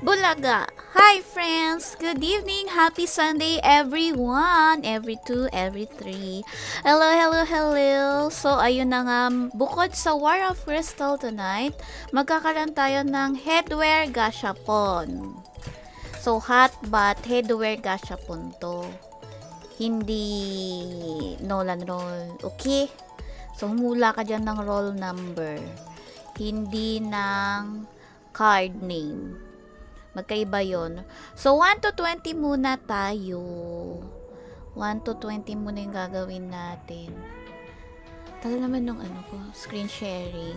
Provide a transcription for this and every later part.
Bulaga! Hi friends! Good evening! Happy Sunday everyone! Every 2, every 3. Hello, hello, hello! So, ayun na nga, bukod sa War of Crystal tonight, magkakaroon tayo ng headwear gashapon. So, hot but headwear gashapon to. Hindi Nolan roll. Okay? So, humula ka dyan ng roll number. Hindi ng card name. Magkaiba yon. So, 1 to 20 muna tayo. 1 to 20 muna yung gagawin natin. Tagal naman nung screen sharing.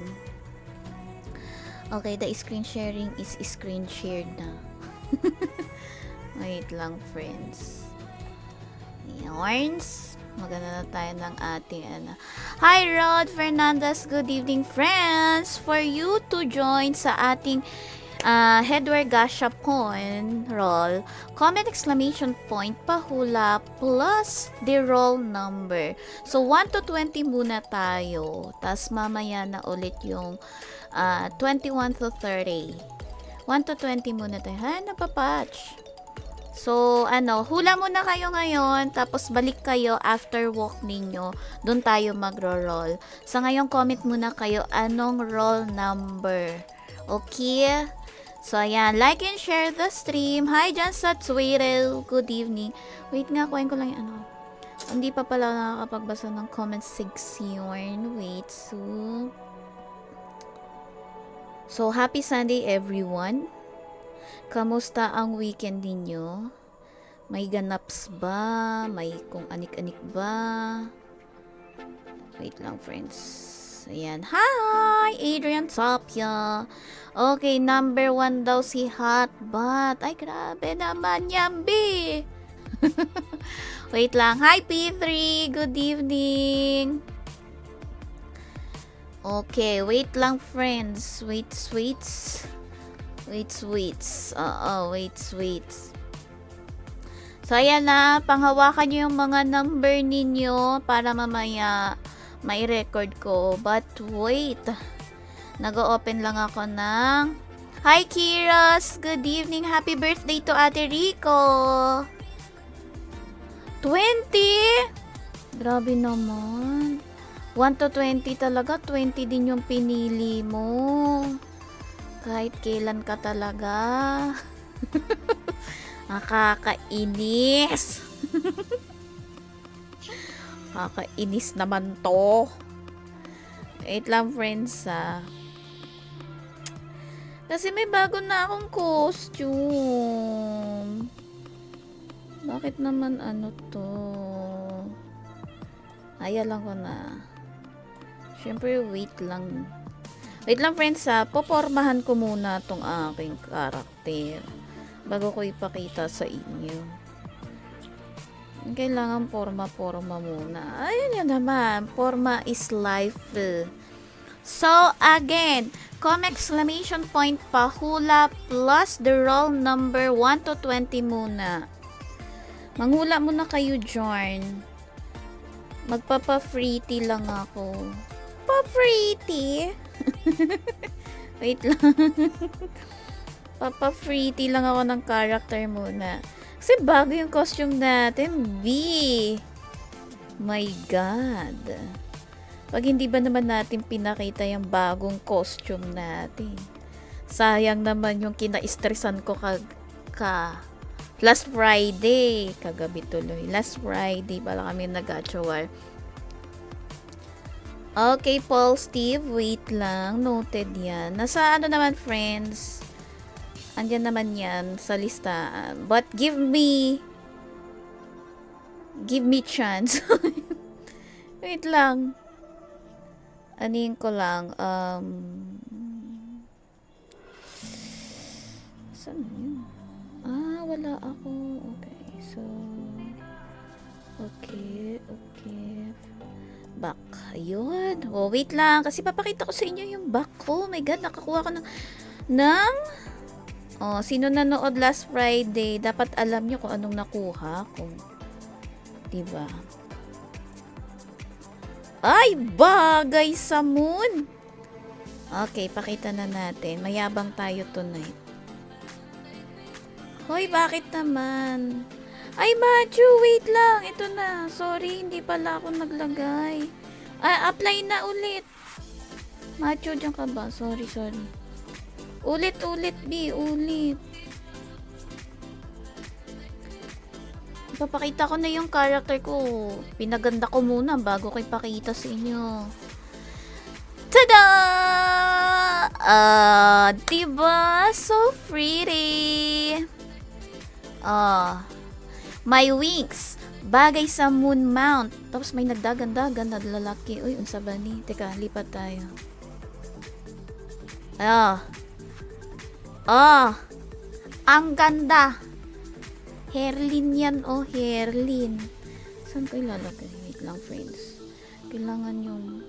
Okay, the screen sharing is screen shared na. Wait lang, friends. Yarns. Maganda na tayo ng ating Hi, Rod Fernandez. Good evening, friends. For you to join sa ating headwear gashapon roll, comment exclamation point pahula plus the roll number. So 1 to 20 muna tayo, tas mamaya na ulit yung 21 to 30. 1 to 20 muna tayo. Napapatch. So hula muna kayo ngayon, tapos balik kayo after walk ninyo, dun tayo magro-roll. Sa ngayon, comment muna kayo anong roll number. Okay? So, ayan. Like and share the stream. Hi, dyan sa Twitter. Good evening. Wait nga, kuhain ko lang yung Hindi pa pala nakakapagbasa ng comment section. Wait, So, happy Sunday, everyone. Kamusta ang weekend ninyo? May ganaps ba? May kung anik-anik ba? Wait lang, friends. Ayan. Hi! Adrian Tapia. Okay, number 1 daw si Hotbot. Ay, grabe naman yan, B. Wait lang. Hi, P3. Good evening. Okay, wait lang, friends. Wait. Wait. So, ayan na. Panghawakan nyo yung mga number ninyo para mamaya may record ko. But wait. Nag-open lang ako ng Hi, Kiras! Good evening! Happy birthday to Ate Rico! 20? Grabe naman. 1 to 20 talaga. 20 din yung pinili mo. Kahit kailan ka talaga. Nakakainis. Nakakainis naman to. Wait lang friends Kasi may bago na akong costume. Bakit naman ano to? Ayalan ko na. Siyempre wait lang. Wait lang friends popormahan ko muna tong aking karakter bago ko ipakita sa inyo. Kailangan forma muna. Ayun yun naman. Forma is life. So, again, exclamation point pahula plus the roll number 1 to 20 muna. Manghula muna kayo, Jorn. Magpapa-free tea lang ako. Pa-free tea? Wait lang. Papa-free tea lang ako ng character muna. Kasi bago yung costume natin, B. My God. Pag hindi ba naman natin pinakita yung bagong costume natin? Sayang naman yung kina-stressan ko last Friday. Kagabi tuloy. Last Friday pala kami nag-gacha-war. Okay, Paul Steve. Wait lang. Noted yan. Nasa ano naman, friends? Andyan naman yan sa listahan. But give me chance. Wait lang. Anin ko lang. Saan yun? Wala ako. Okay. So, okay. Back. Ayun. Oh, wait lang. Kasi papakita ko sa inyo yung back ko. Oh my God, nakakuha ko ng sino nanood last Friday, dapat alam nyo kung anong nakuha ko. Diba? Ay, bagay sa moon! Okay, pakita na natin. Mayabang tayo tonight. Hoy, bakit naman? Ay, Machu, wait lang. Ito na. Sorry, hindi pala ako naglagay. Apply na ulit. Machu, dyan ka ba? Sorry. Ulit, B. Ulit. Papakita ko na yung character ko. Pinaganda ko muna bago ko ipakita sa inyo. Tada! Diba? So pretty. My wings. Bagay sa moon mount. Tapos may nagdagan-dagan na lalaki. Uy, unsa ba ni? Teka, lipat tayo. Ang ganda. Hairlin yan, hairlin. Saan ko ilalagay? Wait lang, friends. Kailangan yung...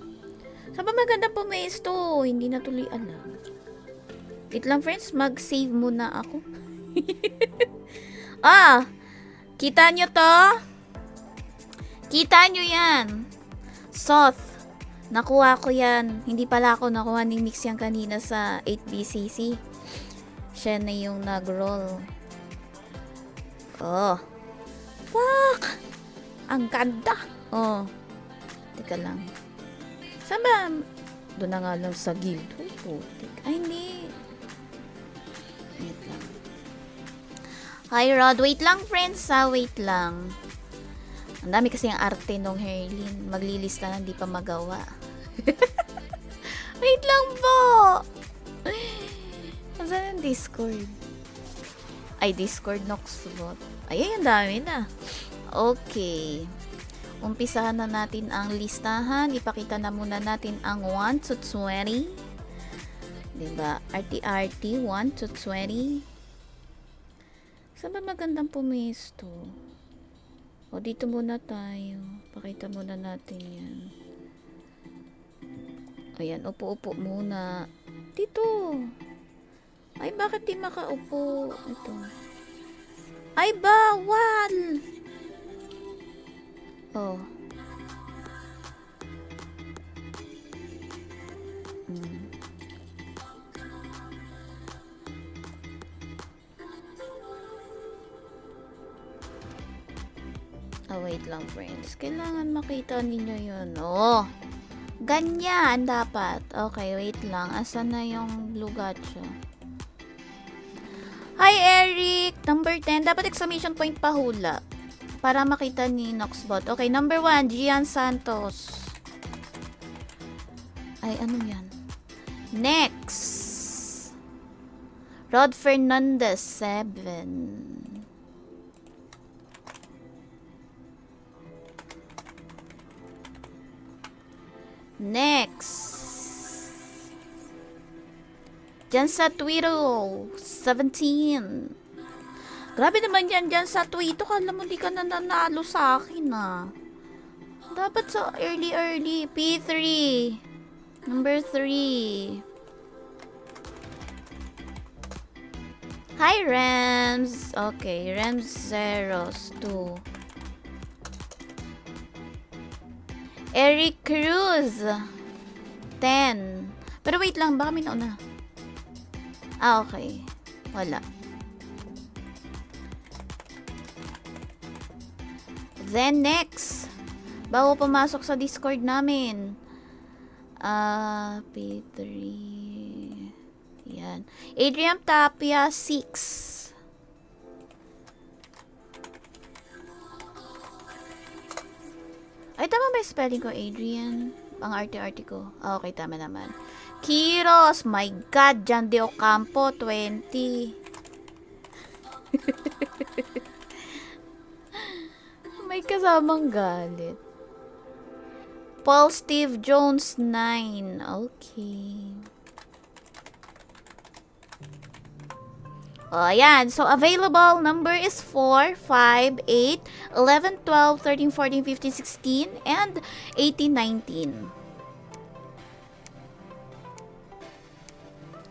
Saan ba maganda pumesto? Hindi na tuloy alam. Wait lang, friends. Mag-save muna ako. Kita nyo to? Kita nyo yan. Soth. Nakuha ko yan. Hindi pala ako nakuha ni Mix yan kanina sa 8BCC. Siya na yung nag-roll. Fuck! Ang ganda! Teka lang. Saan ba? Doon na nga lang sa guild. Uy, putik. Ay, hindi. Wait lang. Hi, Rod. Wait lang, friends, Wait lang. Ang dami kasi ang arte nung Hairlin. Maglilista na, hindi pa magawa. Wait lang po! Saan ang Discord? Ay, Discord Noxbot. Ay, ang dami na. Okay. Umpisahan na natin ang listahan. Ipakita na muna natin ang 1 to 20. Diba? RT 1 to 20. Saan ba magandang pumesto? Dito muna tayo. Pakita muna natin yan. Ayan, upo-upo muna. Dito. Ay, bakit di makaupo? Ito. Ay, bawal! Wait lang, friends. Kailangan makita ninyo yun. Ganyan dapat. Okay, wait lang. Asan na yung blue gacha? Hi, Eric! Number 10. Dapat exclamation point pa hula. Para makita ni Noxbot. Okay, number 1. Gian Santos. Ay, ano yan? Next. Rod Fernandez, 7. Next. Diyan sa Twitter, 17. Grabe naman yan dyan sa Twitter. Kala mo di ka na nanalo sa akin Dapat sa early. P3. Number 3. Hi, Rams. Okay, Rams Zeros 2. Eric Cruz 10. Pero wait lang, baka may nauna. Okay. Wala. Then next, bago pumasok sa Discord namin. P3. Yan. Adrian Tapia 6. Ay, tama ba yung spelling ko, Adrian? Ang arte-arte ko. Okay, tama naman. Kiros, my God, Jan de Ocampo, 20. May kasamang galit. Paul Steve Jones, 9. Okay. Ayan. So, available number is 4, 5, 8, 11, 12, 13, 14, 15, 16, and 18, 19.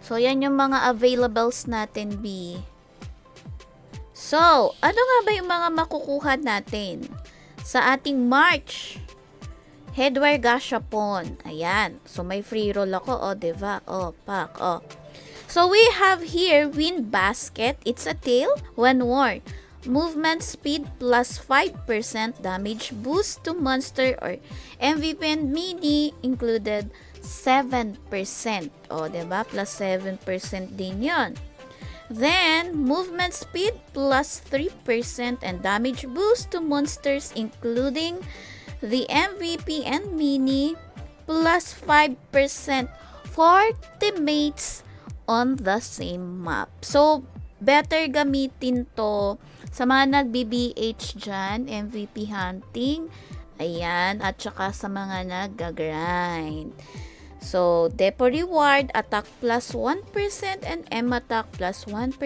So, yan yung mga availables natin, B. So, ano nga ba yung mga makukuha natin sa ating March Headwear Gashapon? Ayan. So, may free roll ako. Diba? Pack. So, we have here Wind Basket. It's a tail when worn. Movement speed plus 5% damage boost to monster or MVP and mini included 7%. Diba? Plus 7% din yon. Then, movement speed plus 3% and damage boost to monsters including the MVP and mini plus 5% for teammates on the same map. So, better gamitin to sa mga nagbi-BH dyan, MVP hunting, ayan, at saka sa mga nag-grind. So, Depo Reward, Attack plus 1% and M Attack plus 1%.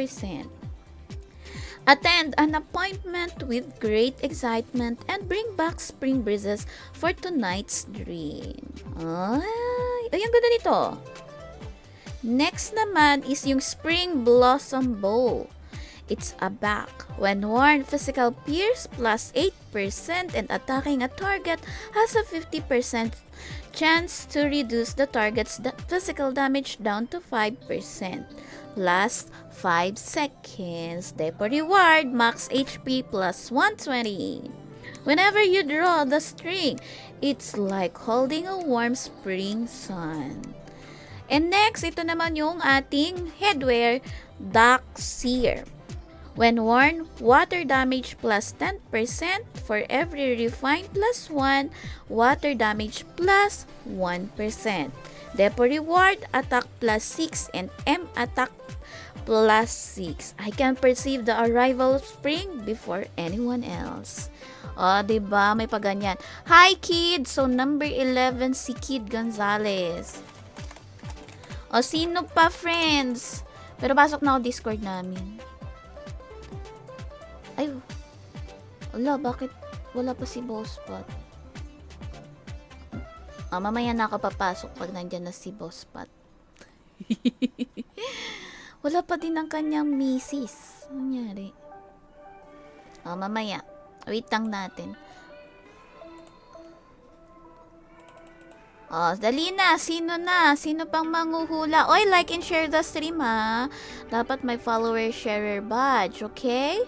Attend an appointment with great excitement and bring back spring breezes for tonight's dream. Ay, ang ganda nito. Next naman is yung Spring Blossom Bow. It's a back. When worn, physical pierce plus 8% and attacking a target has a 50% chance to reduce the target's physical damage down to 5%. Last 5 seconds. Depo Reward, max HP plus 120. Whenever you draw the string, it's like holding a warm spring sun. And next, ito naman yung ating headwear, Dark Seer. When worn, water damage plus 10% for every refine plus 1, water damage plus 1%. Depo Reward, attack plus 6 and M attack plus 6. I can perceive the arrival of spring before anyone else. Diba? May paganyan. Hi, Kid! So, number 11 si Kid Gonzalez. Sino pa, friends? Pero pasok na ako Discord namin. Ay, wala, bakit wala pa si Bosspot? Mamaya na ako papasok pag nandyan na si Bosspot. Wala pa din ang kanyang misis. Ano nangyari? Mamaya. Wait lang natin. Dali na. Sino na? Sino pang manghuhula? Oy, like and share the stream, ha? Dapat may follower sharer badge, okay?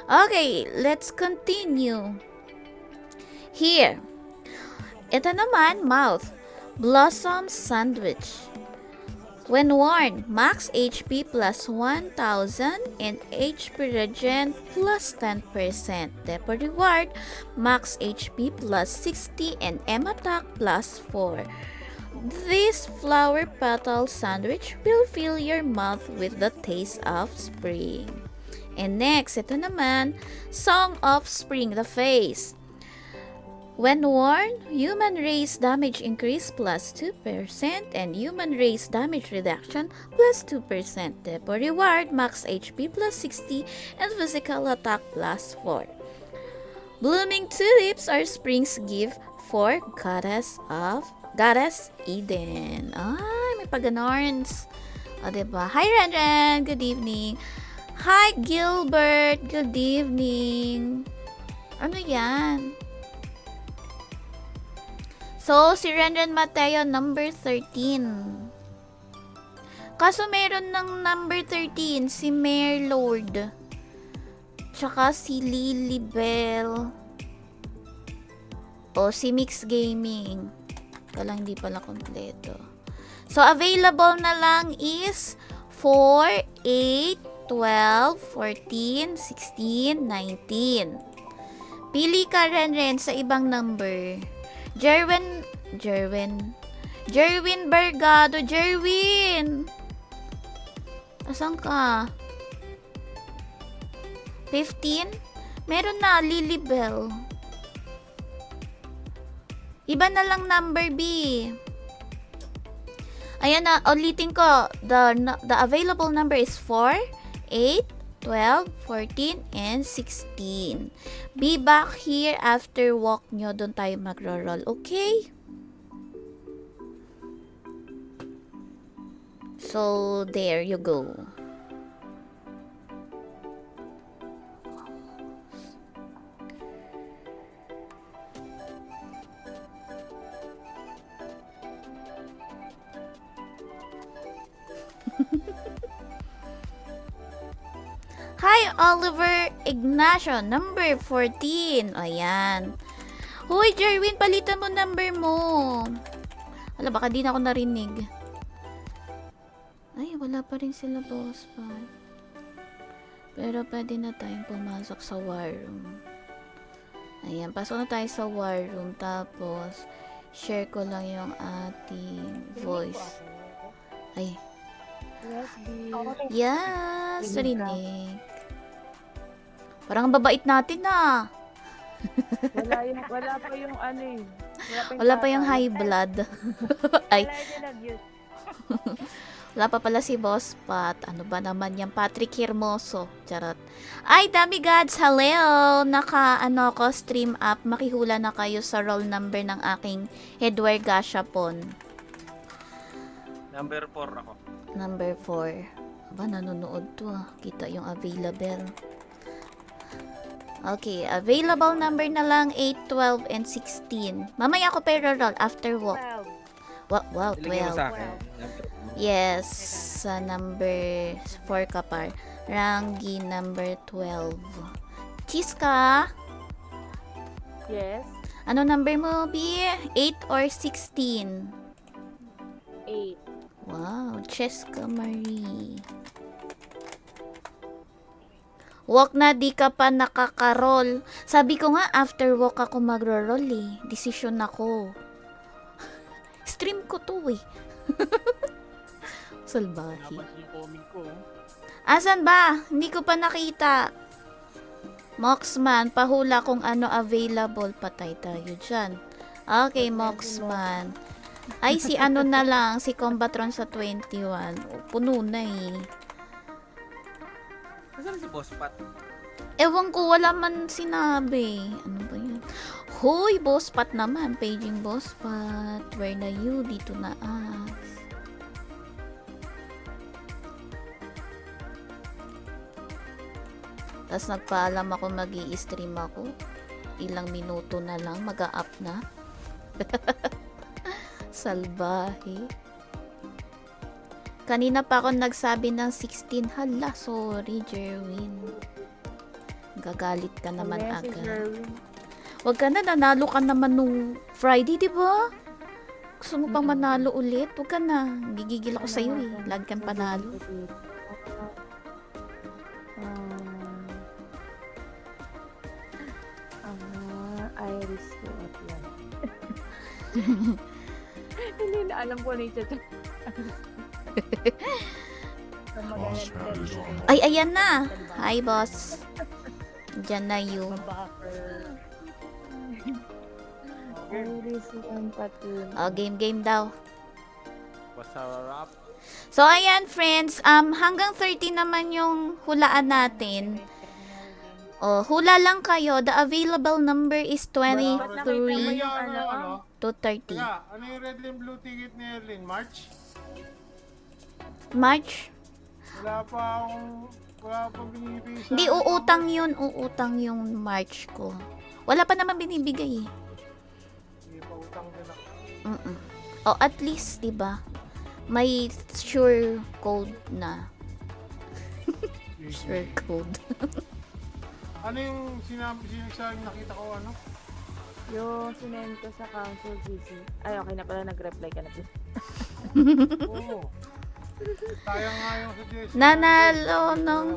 Okay, let's continue. Here. Ito naman, mouth. Blossom sandwich. When worn, max HP plus 1,000 and HP regen plus 10%. Depot reward, max HP plus 60 and M attack plus 4. This flower petal sandwich will fill your mouth with the taste of spring. And next, ito naman, Song of Spring, the face. When worn, human race damage increase plus 2% and human race damage reduction plus 2%. Depot reward, max HP plus 60 and physical attack plus 4. Blooming tulips are spring's gift for Goddess Eden. Ay, may pag-ganorns. O, diba? Hi, Renren. Good evening. Hi, Gilbert. Good evening. Ano yan? So, si Renren Mateo, number 13. Kaso meron ng number 13, si Mayor Lord. Tsaka si Lilibel. O, si Mix Gaming. Kalang hindi pala kompleto. So, available na lang is 4, 8, 12, 14, 16, 19. Pili ka Renren sa ibang number. Jerwin Bergado. Jerwin! Asan ka? 15? Meron na, Lilibel. Iba na lang number B. Ayan na, ulitin ko. The available number is 4, 8, 12, 14, and 16. Be back here after walk nyo. Doon tayo magro-roll. Okay? So, there you go. Hi, Oliver Ignacio, number 14. Ayan. Hoy, Jerwin, palitan mo number mo. Wala, baka di na ako narinig. Ay, wala pa rin sila, boss pa. Pero pwede na tayong pumasok sa war room. Ayan, pasok na tayo sa war room. Tapos, share ko lang yung ating voice. Ay. Yes, rinig. Parang ang babait natin na. Wala pa yung ano eh. Wala pa yung high blood. Ay. Wala pa pala si Boss Pat. Ano ba naman yan? Patrick Hermoso. Charot. Ay, dami gods. Hello! Ako, stream up. Makihula na kayo sa roll number ng aking Edward Gashapon. Number 4 ako. Number 4. Aba, nanonood to ah. Kita yung available. Okay, available number na lang 8, 12, and 16. Mamaya ako pero roll after walk. Wow, Ilagay mo 12. sa akin. Yes, sa number 4 ka par. Rangi number 12. Chiska, Yes. ano number mo, B? 8 or 16? 8. Wow, Cheska Marie. Walk na, di ka pa nakaka-roll. Sabi ko nga, after walk ako magro-roll eh. Decision ako. Stream ko to eh. Salbahe. Asan ba? Hindi ko pa nakita. Moxman, pahula kung ano available. Patay tayo dyan. Okay, Moxman. Ay, si ano na lang, si Combatron sa 21. Puno na eh. Nasaan si Boss Pat? Ewan ko, wala man sinabi. Ano ba yun? Hoy, Boss Pat naman. Paging Boss Pat. Where na you? Dito na as. Tapos nagpaalam ako mag-i-stream ako. Ilang minuto na lang, mag-a-up na. Salbahe. Kanina pa ako nagsabi ng 16. Hala, sorry, Jerwin. Gagalit ka naman agad. Wag ka na, nanalo ka naman nung Friday, di ba? Gusto mo pang manalo ulit? Wag ka na. Gigigil ako sa'yo eh. Lagi kang panalo. Iris ko at yan. Hindi na alam ko na yung chat. Ay, ayan na. Hi, boss. Diyan na yung... Iris yung patin. Oh, game daw. Masarap. So, ayan, friends. Hanggang 30 naman yung hulaan natin. Oh, hula lang kayo. The available number is 23 to 30. Kaya, ano yung red and blue ticket ni Erlin? March? March? Wala pa binibigay sa... Hindi, uutang yung March ko. Wala pa naman binibigay eh. Hindi pa utang din ako. Mm-mm. Oh, at least, 'di ba? May sure code na. Sure code. Ano yung sinasabing nakita ko, ano? Yung sinend ko sa council GC. Ay, okay na pala. Nag-reply ka na. Oo. Sayang nga yung suggestion. Nanalo ng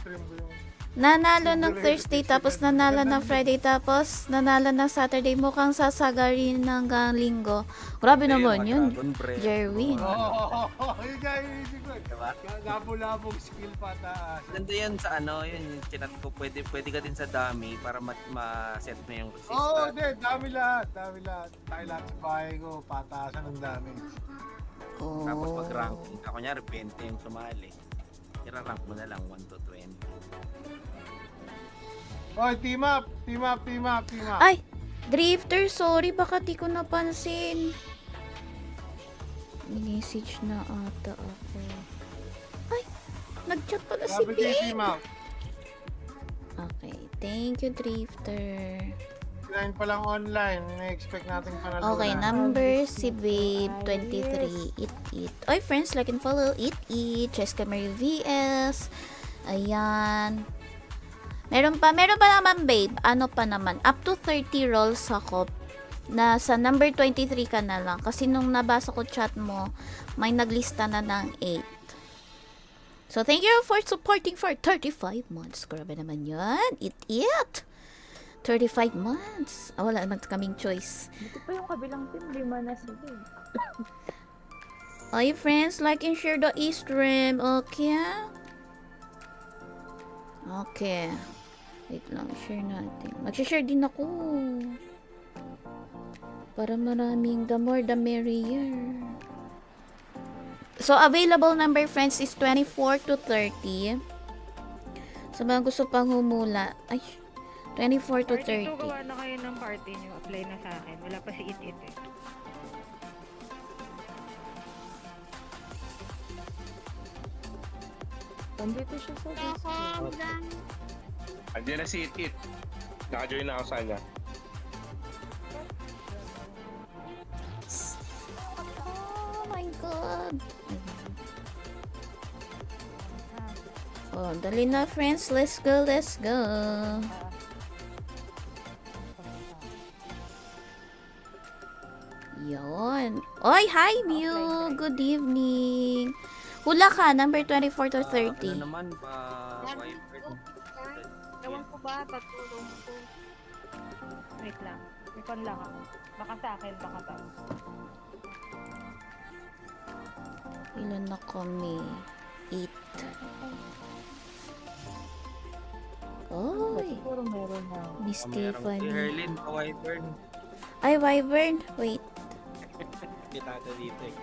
Stream ko yung... Nanalo ng Thursday, tapos nanalo ng Friday, tapos nanalo ng Saturday. Mukhang sasagarin hanggang linggo. Grabe naman yun, Jerwin. Oo, yun nga yung isip ko. Diba? Labo-labong skill pataas. Ganda yan sa ano, yun yung chinat ko, pwede ka din sa dummy para ma-set mo yung resistance. Oo, dami lahat. Tayo lahat sa bahay ko, pataasan ng damage. Oh. Tapos mag-ranking ka, kunyari 20 yung sumali. I-rank mo na lang 1 to 20. Oy, team up. Ay, Drifter, sorry, baka di ko napansin. Message na ata ako. Ay, nag-chat pala si Sabi kayo, Babe. team up. Okay, thank you, Drifter. 9 pa lang online. Na-expect natin panalunan. Okay, number si Babe, 23, It. Oy, friends, like and follow, It. Cheska Mary VS. Ayan. Meron pa naman, Babe. Ano pa naman, up to 30 rolls ako. Na sa number 23 ka na lang. Kasi nung nabasa ko chat mo, may naglista na ng 8. So, thank you for supporting for 35 months. Grabe naman yan. It. 35 months. Wala naman kaming choice. Dito pa yung kabilang team. 5 na sila. Hi friends, like and share the e-stream. Okay? Okay. Wait lang, share natin. Mag-share din ako. Para maraming, the more the merrier. So, available number friends is 24 to 30. So, mga gusto pang humula. Ay, 24 to 30. Gawa na kayo ng party nyo. Apply na sa akin. Wala pa si It eh. Nandito siya sa Discord. Andiyan na si It. Naka-join na ako sa kanya. Oh my God. Oh, dali na friends. Let's go. Yon. Oy, hi Mew. Good evening. Hula ka, number 24 to 30. Ano naman, wiper. Ewan ko ba? Tatulong ko. Wait lang. Ipon lang ako. Baka sa akin, baka tapos. Ilan na kami? 8. Oy, Siguro meron na. Miss Si Tiffany. Herlin, wiper. Ay, Wyvern. Wait. Kita ka dito eh.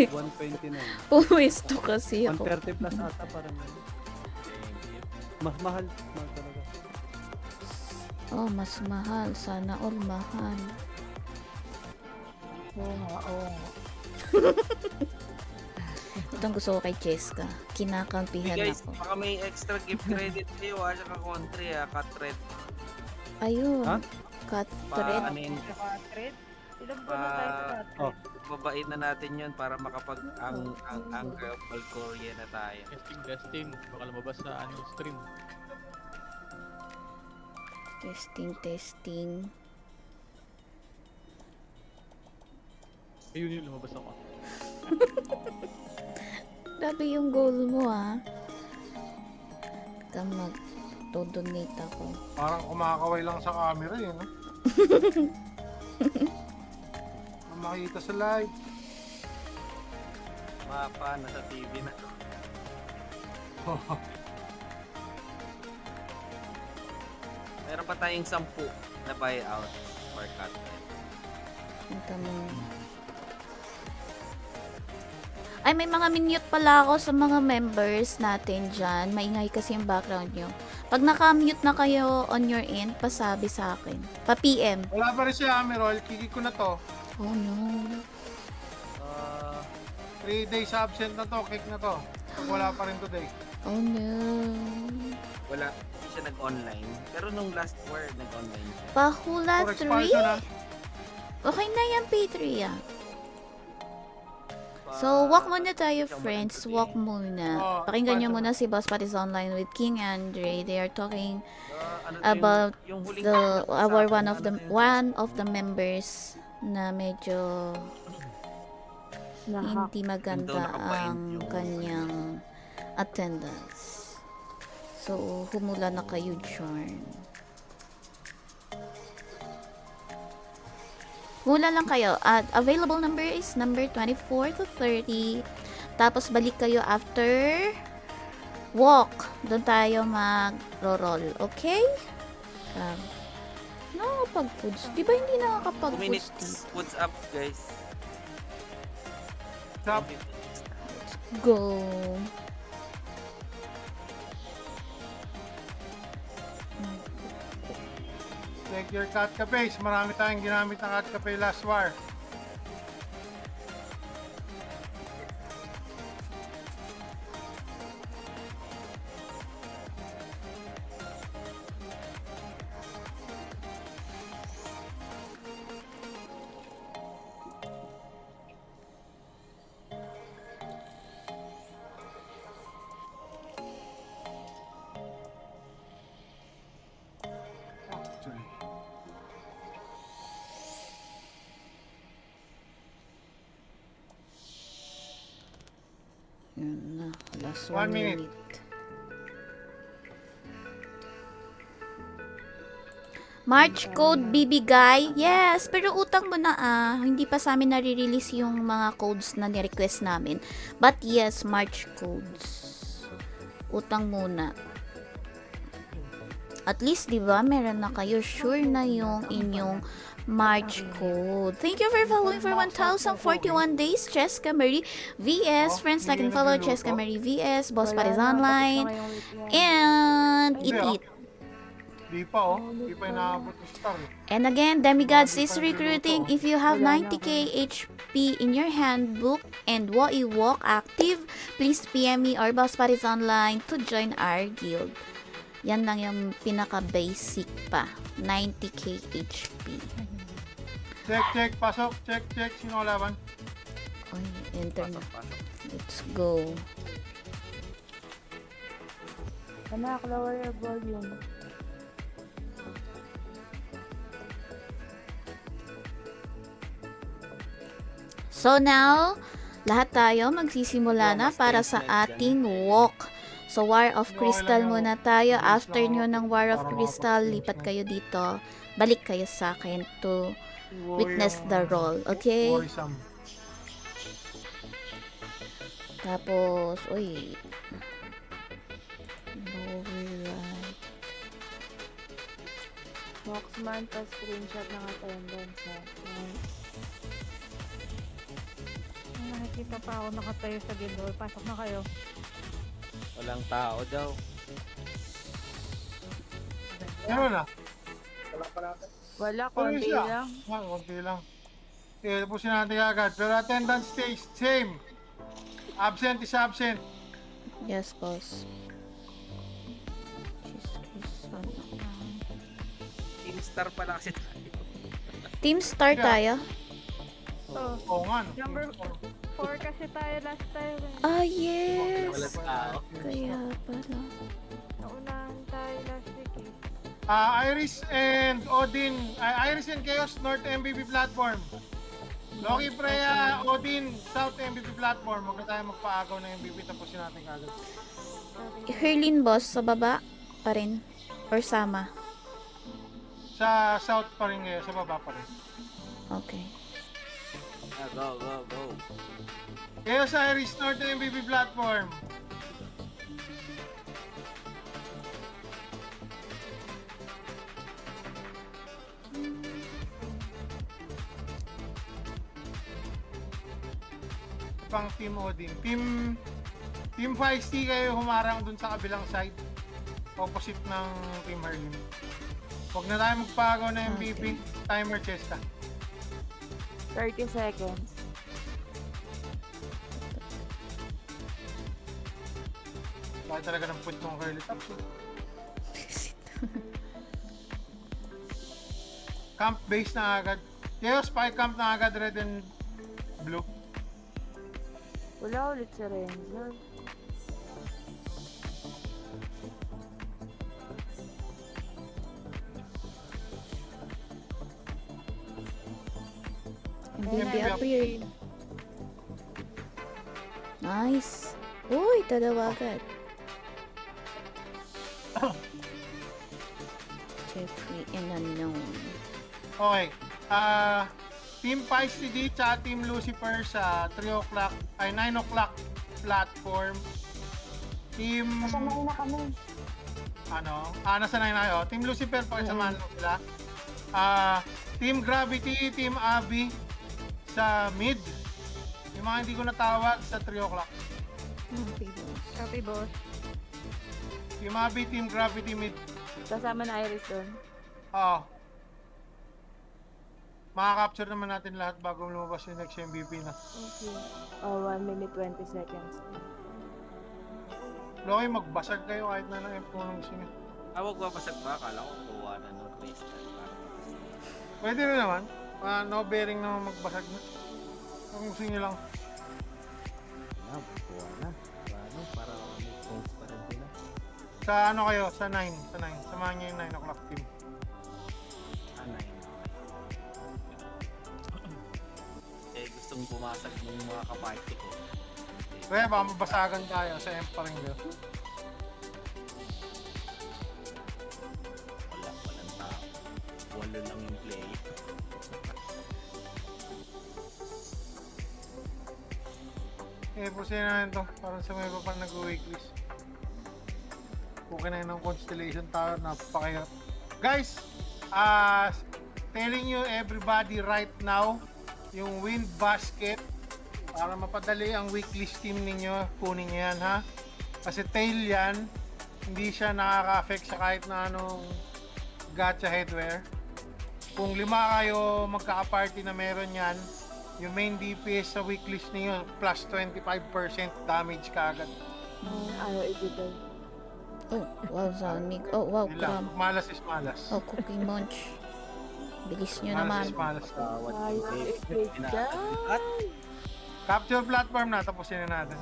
129. Puwesto kasi ako. 130 plus ata parang Thank you. mas mahal talaga. Oh, mas mahal. Sana all mahal. Oo nga. Itong gusto ko kay Cheska. Kinakampihan Hey guys, ako. baka may extra gift credit kayo ha, saka country ha, cut red. Ayun. Ha? Cut Pa, thread. ano yun, Saka thread. Ilang buwan na tayo sa thread? Oh. babain na natin yun para makapag ang Korea na tayo. Testing. Baka lumabas sa ano stream. Testing, testing. Ayun yung lumabas ako. Grabe yung goal mo, ah. Ika mag-donate ako. Parang kumakaway lang sa camera eh, no? Ang makita sa live. Mapa, nasa TV na. Meron pa tayong 10 na buyout or cut. Ika mo. Ay, may mga minute pala ako sa mga members natin dyan. Maingay kasi yung background nyo. Pag naka-mute na kayo on your end, pasabi sa akin. Pa-PM. Wala pa rin si Amirol, kiki ko na to. Oh no. 3 days absent na to, kick na to. Pag wala pa rin today. Oh no. Wala, hindi siya nag-online. Pero nung last war, nag-online siya. Pahula For 3? expansion ha. Okay na yan, P3 ah. So, walk muna tayo, friends. Walk muna. Oh, Pakinggan nyo expansion. muna si Boss Patty's Online with King Andre. They are talking Ano to about yung huling our pinag-usapan one of the members na medyo Nahak. hindi maganda Yung daw nakapain ang yung- kanyang attendance. So, humula na kayo dyan. Hula lang kayo. At available number is number 24 to 30. Tapos balik kayo after walk. Doon tayo mag-roll. Okay? Nakakapag-foods. Di ba hindi 2 nakakapag-foods? minutes. What's up, guys? Stop. Go. Take your cat cafes. Marami tayong ginamit ng cat cafe last war. Actually. Yun na. Last 1 1 minute. minute. March code bibigay? Yes, pero utang mo na Hindi pa sa amin nare-release yung mga codes na ni-request namin. But yes, March codes. Utang muna. At least, di ba, meron na kayo. Sure na yung inyong March code. Thank you for following for 1,041 days, Cheska Marie VS. Friends, like and follow Cheska Marie VS, Boss Paris Online, and Eat Eat. Di pa oh. Di pa inaabot yung star eh. And again, Demigods is recruiting. If you have 90k HP in your handbook and WAI Walk active, please PM me or Boss Paris Online to join our guild. Yan lang yung pinaka-basic pa. 90k HP. Check, pasok. Check. Sino laban? Oy, enter na. Pasok. Let's go. Anak, lower your volume. So now, lahat tayo magsisimula na para sa ating walk. So, War of Crystal muna tayo. After nyo ng War of Crystal, lipat kayo dito. Balik kayo sa akin to witness the roll. Okay? Worrisome. Tapos, uy. Lower right. Boxman pa screenshot ng attendance ha. Nakikita pa ako nakatayo sa guild. Pasok na kayo. Walang tao daw. Meron na. Wala, Ano konti siya? lang. Konti lang. Okay, tapusin natin agad. Pero attendance stays same. Absent is absent. Yes, boss. Team Star pala kasi tayo. Team Star tayo. Oh, Oo nga. no. Number 4 kasi tayo last time. Ah, yes. Walang tao. Kaya pala. Naunahan tayo last week eh. Iris and Odin, Iris and Chaos North MVP platform. Loki Freya, Odin, South MVP platform. Huwag na tayo magpaagaw ng MVP, tapusin natin kagad. Herlin boss, sa baba pa rin? Or sama? Sa South pa rin ngayon, sa baba pa rin. Okay. Go. Chaos Iris North MVP platform. Pang Team Odin. Team Feisty kayo humarang dun sa kabilang side. Opposite ng Team Harlem. Huwag na tayo magpagaw na MVP. Timer Chesta. 30 seconds. Bakit talaga ng put ng curly top? Camp base na agad. Chaos, camp na agad, red and blue. Wala ulit si Renzo. MVP appeared. Nice. Uy, dalawa agad. Jeffrey and unknown. Okay. Team Feisty D at Team Lucifer sa 3 o'clock, ay 9 o'clock platform. Team... Kasama na kami. Nasa 9 na kayo. Team Lucifer, pakisamahan mo sila. Team Gravity, Team Abby sa mid. Yung mga hindi ko natawag sa 3 o'clock. Okay, boss. Copy, boss. Team Abby, Team Gravity mid. Kasama na Iris doon. Oo. Makaka-capture naman natin lahat bago lumabas yung next MVP na. Okay. 1 minute 20 seconds. Loki, magbasag kayo kahit na lang F1 ang gusto nyo. Huwag babasag ba? Akala ko kuha na ng race na. Pwede rin naman. No bearing naman magbasag na. Kung gusto nyo lang. Kuha na. Para may points pa rin sila. Sa ano kayo? Sa 9. Sa 9. Samahan nyo yung 9 o'clock team. Gustong pumasag ng mga kaparty ko. Kaya baka mabasagan tayo sa M pa rin nyo. Walang tao. 8 lang yung play. Pusin na ito. Parang sa may pa nag-weeklies. Okay na yun ng Constellation Tower. Napakahirap. Guys, telling you everybody right now, yung wind basket, para mapadali ang weeklist team ninyo, kunin nyo yan ha. Kasi tail yan, hindi siya nakaka-affect sa kahit na anong gacha headwear. Kung 5 kayo magkaka-party na meron yan, yung main DPS sa weeklist niyo plus 25% damage kaagad. Ayaw ibigay. Oh, wow, Sonic. Oh, wow, Yun lang. Cram. Malas is malas. Oh, Cookie Munch. Bilis nyo Malas naman. is malas. Ayaw ibigay. Capture platform na, tapusin na natin.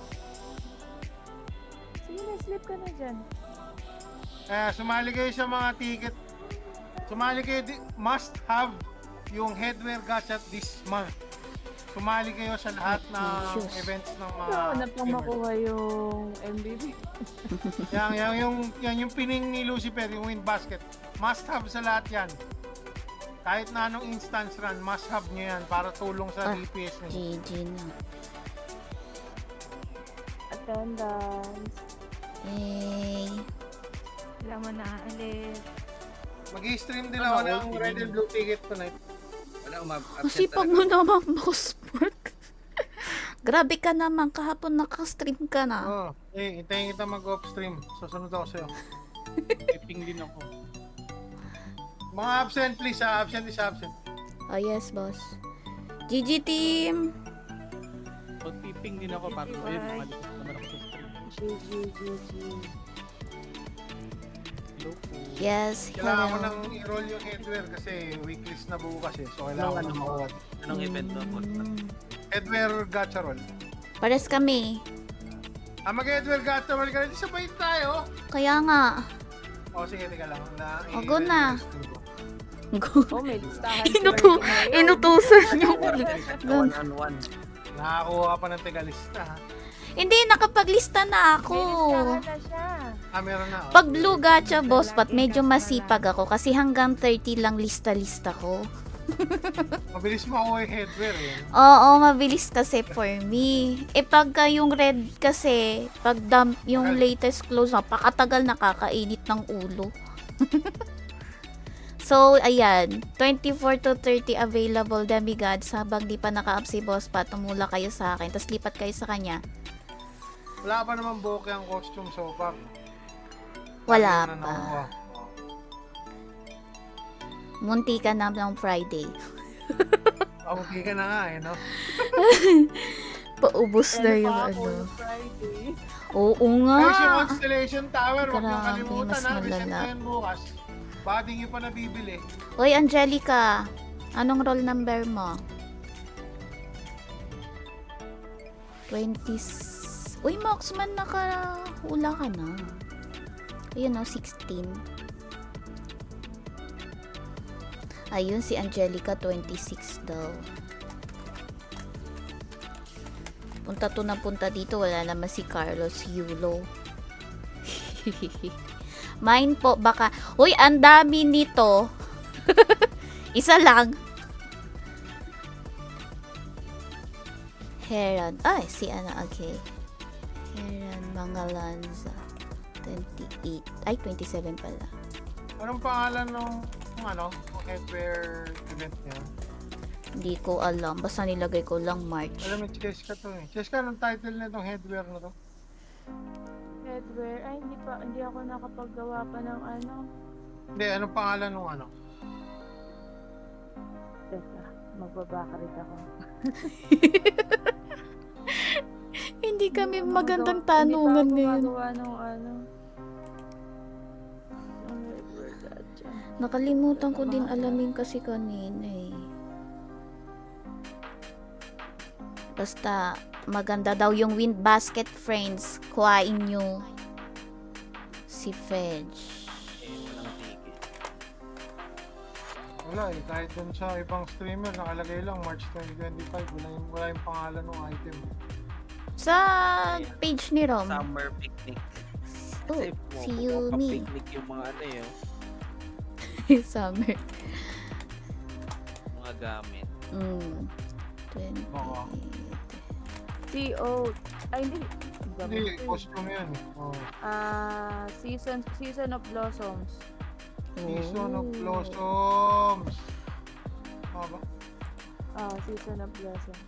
Sige na, sleep ka na dyan. Sumali kayo sa mga ticket. Sumali kayo, must have yung headwear gacha this month. Sumali kayo sa lahat ng Shoes. events ng mga Oo, na pang makuha yung MVP. yung pining ni Lucifer, yung wind basket. Must have sa lahat yan. Kahit na anong instance run, must have nyo yan para tulong sa DPS nyo. GG na. Attendance. Yay. Wala mo na alis. Mag-i-stream din ako ng red and blue ticket tonight. Wala, Kasi pag mo naman, boss Mark. Grabe ka naman. Kahapon nakastream ka na. Oo. Hintayin kita mag-off stream. Susunod ako sa'yo. Ping din ako. Mga absent please, absent is absent. Oh, yes, boss. GG team. So, ping din ako para ayun, mali naman ako sa stream. GG. Hello po. Yes, Kailangan ko hello. nang i-roll yung headwear kasi weeklist na bukas eh. So kailangan ko nang makuha. Anong event to? Headwear gacha roll. Pares kami. Mag-headwear gacha roll ka rin. Sabay tayo. Kaya nga. O sige, teka lang. O, go na. Oh, may listahan si Inutu- Marky ngayon. Inutusan yung One on one. Nakakuha pa ng tigalista, ha? Hindi, nakapaglista na ako. May listahan na siya. Meron na. Pag blue gacha boss pat, medyo masipag ako kasi hanggang 30 lang lista-lista ko. Mabilis makuha yung headwear, eh. Oo, mabilis kasi for me. Pagka yung red kasi, pag dump yung latest clothes, napakatagal nakakainit ng ulo. So, ayan, 24 to 30 available demigods habang di pa naka-up si boss pat, tumula kayo sa akin, tapos lipat kayo sa kanya. Wala pa naman buhok yung costume so far. Wala Ano na pa. nakuha. Munti ka na ng Friday. Okay ka na nga, eh, no? Paubos na yung pa ako ano. yung Friday. Oo nga. Guys, yung Constellation Tower, huwag niyong Grabe, kalimutan, mas ha? Reset malala. na yan bukas. Baka di niyo pa nabibili. Hoy, Angelica. Anong roll number mo? 20. Uy, Moxman, nakahula ka na. Ayun o, 16. Ayun, si Angelica, 26 daw. Punta to na punta dito. Wala naman si Carlos Yulo. Mine po, baka. Uy, ang dami nito. Isa lang. Heron. Ay, si ano, okay. Heron, Mangalanza. 28. Ay, 27 pala. Anong pangalan nung headwear event niya? Hindi ko alam. Basta nilagay ko lang March. Alam mo, Cheska to, eh. Cheska, anong title na itong headwear na to? Headwear. Ay, hindi ako nakapaggawa pa ng ano. Hindi, anong pangalan nung ano? Teka, magbabakarit ako. Hindi kami Hindi magandang pa ako tanungan ngayon. gumagawa ng ano. Ng headwear gacha. Nakalimutan ko din alamin kasi kanina eh. Basta maganda daw yung wind basket, friends. Kuhain nyo si Fedge. Walang tigil. Wala eh, kahit dun sa ibang streamer, nakalagay lang March 2025. Wala yung pangalan ng item. Sa page ni Rom. Summer picnic. Oh, Kasi si Yumi. picnic yung mga ano yun, Summer. mga gamit. 20. Oo. CO. Ay, hindi. Hindi, costume yun. Oh. Season of Blossoms. Season of Oh. Blossoms. Ba? Season of Blossoms.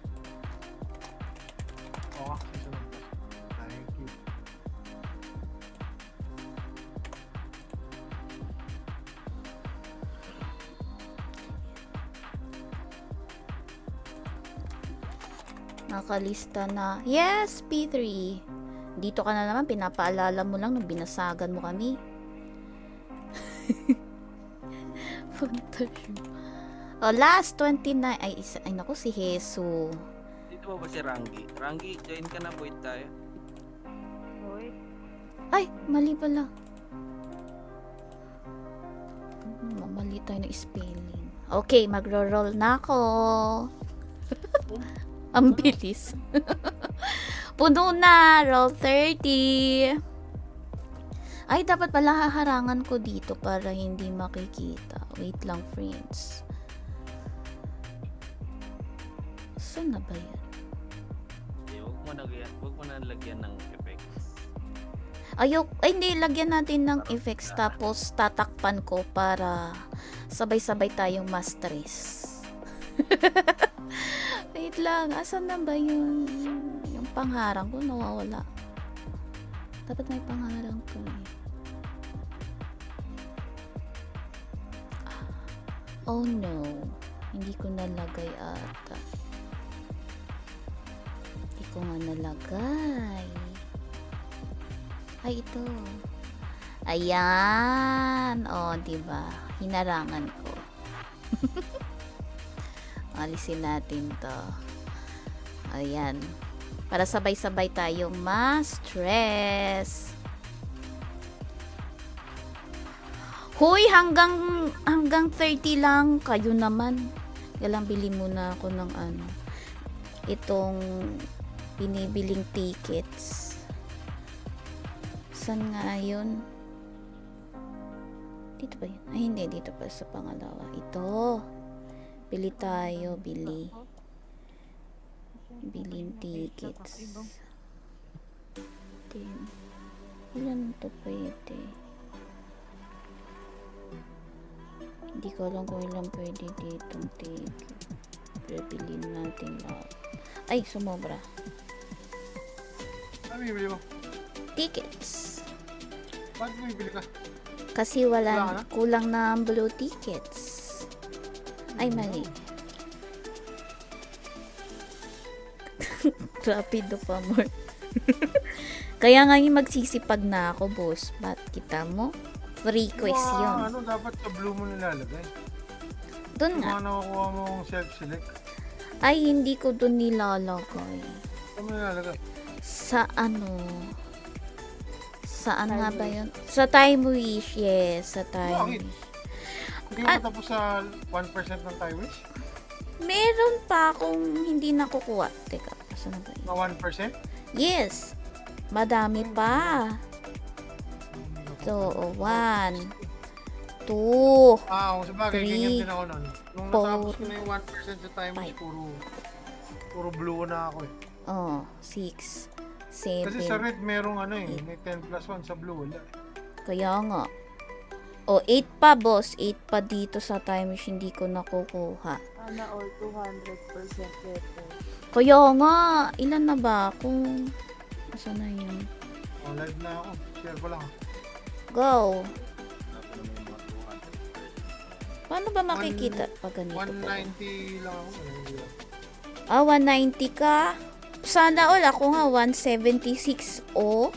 Oo, Season of Blossoms. Thank you. Nakalista na. Yes, P3. Dito ka na naman, pinapaalala mo lang nung binasagan mo kami. Punta siya. Oh, last 29. Ay, naku, si Jesu. Dito ba si Rangi? Rangi, join ka na, wait tayo. Hoy. Ay, mali pala. Mali tayo ng spelling. Okay, magro-roll na ako. Ang bilis. Puno na. Roll 30. Ay, dapat pala haharangan ko dito para hindi makikita. Wait lang, friends. Saan na ba yan? Huwag mo na lagyan ng effects. Ay, hindi. Lagyan natin ng effects tapos tatakpan ko para sabay-sabay tayong ma-stress. Wait lang. Asan na ba yun? Yung pangharang ko nawawala. Dapat may pangharang ko eh. Oh no. Hindi ko nalagay ata. Hindi ko nga nalagay. Ay, ito. Ayan. Oh, diba? Hinarangan ko. Alisin natin to. Ayan. Para sabay-sabay tayong ma-stress. Hoy, hanggang 30 lang. Kayo naman. Galang bili muna ako ng ano. Itong binibiling tickets. Saan nga yun? Dito ba yun? Ay, hindi. Dito pa sa pangalawa. Ito. Bili tayo. Bili. Biling tickets. 10. Ilan to pwede? Hindi ko alam kung ilan pwede ditong ticket. Pero bilhin natin lahat. Ay, sumobra. Ano bibili mo? Tickets. Ba't bibili ka? Kasi Wala na? kulang na ang blue tickets. Ay, mali. Rapido pa more. Kaya nga yung magsisipag na ako, boss. Ba't kita mo? Free quiz yun. Ano, dapat sa blue mo nilalagay. Doon Yung nga. mga nakukuha mong self-select. Ay, hindi ko doon nilalagay. Saan mo nilalagay? Sa ano? Saan nga ba yun? Sa Time Wish, yes. Sa Time Bakit? Wish. Hindi mo tapos sa 1% ng time wish? Meron pa akong hindi nakukuha. Teka, saan na ba yun? Na 1%? Yes. Madami pa. So, 1, 2, Ah, sa bagay, Three, ganyan din ako nun. Nung four, natapos ko na yung 1% sa time wish, puro blue na ako eh. 6, 7. Kasi sa red merong ano eh, may 10 plus 1 sa blue, wala. Kaya nga. 8 pa, boss. 8 pa dito sa time wish hindi ko nakukuha. Sana all 200% better. Kaya nga, ilan na ba kung asa na yun? Oh, live na ako. Share ko lang. Go! Dapat naman yung mga 200. Paano ba makikita pag ganito po? 190 lang ako. Hindi lang. 190 ka? Sana all ako nga 176 o.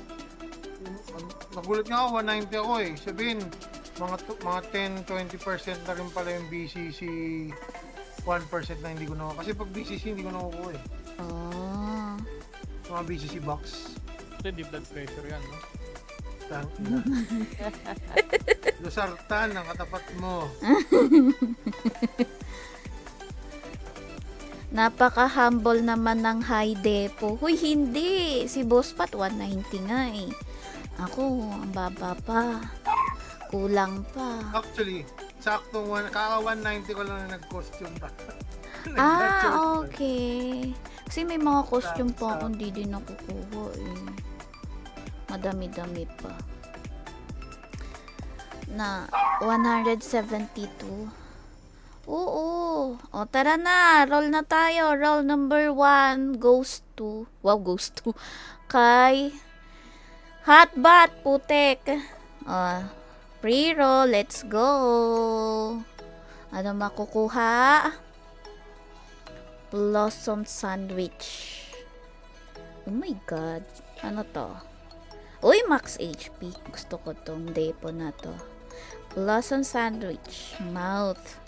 Nagulat nga ako, 190 ako eh. Sabihin, mga 10-20% na rin pala yung BCC 1% na hindi ko nakuha. Kasi pag BCC hindi ko nakukuha eh. Ah. Mga BCC box. Ito hindi blood pressure yan, no? Lusartan ang katapat mo. Napaka-humble naman ng high depo. Huy, hindi. Si Boss Pat 190 nga eh. Ako, ang baba pa. Kulang pa. Actually, saktong kaka 190 ko lang na nag-costume pa. Ah, okay. Kasi may mga costume pa akong di din nakukuha eh. Madami-dami pa. Na 172. Oo. O, tara na. Roll na tayo. Roll number 1 goes to... Wow, goes to... Kay... Hotbat, putek. O, pre-roll. Let's go. Ano makukuha? Blossom sandwich. Oh my God. Ano to? Uy, max HP. Gusto ko tong depo na to. Blossom sandwich. Mouth.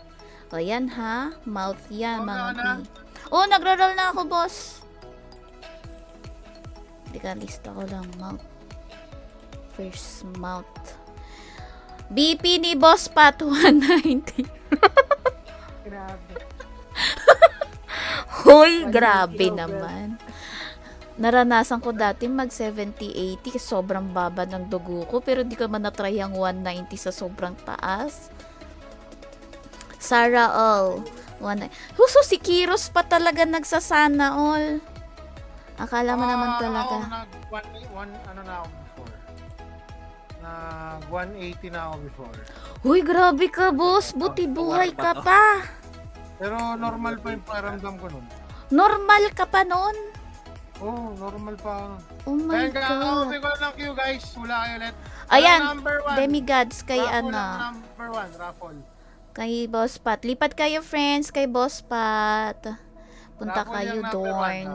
O, yan ha. Mouth yan, mga na. B. Oh, nagra-roll na ako, boss. Teka, lista ko lang. Mouth. First mouth. BP ni Boss Pat, 190. Grabe. Hoy, 180 grabe kilograms. naman. Naranasan ko dati mag 70-80 sobrang baba ng dugo ko pero di ko man na-try ang 190 sa sobrang taas. Sarah All. Huso si Kiros pa talaga nagsasana all. Akala mo naman talaga. Ano na ako before? Nag 180 na ako before. Uy, grabe ka, boss. Buti buhay ka pa. Pero normal pa yung paramdam ko nun. Normal ka pa nun. Oh, normal pa. Oh my Kaya God. kakausin ko lang ng queue guys. Wala kayo ulit. Ayan, Number 1. demigods kay Raffle ano. ang number 1, raffle. Kay Boss Pat. Lipat kayo, friends, kay Boss Pat. Punta Raffle kayo yung number doon.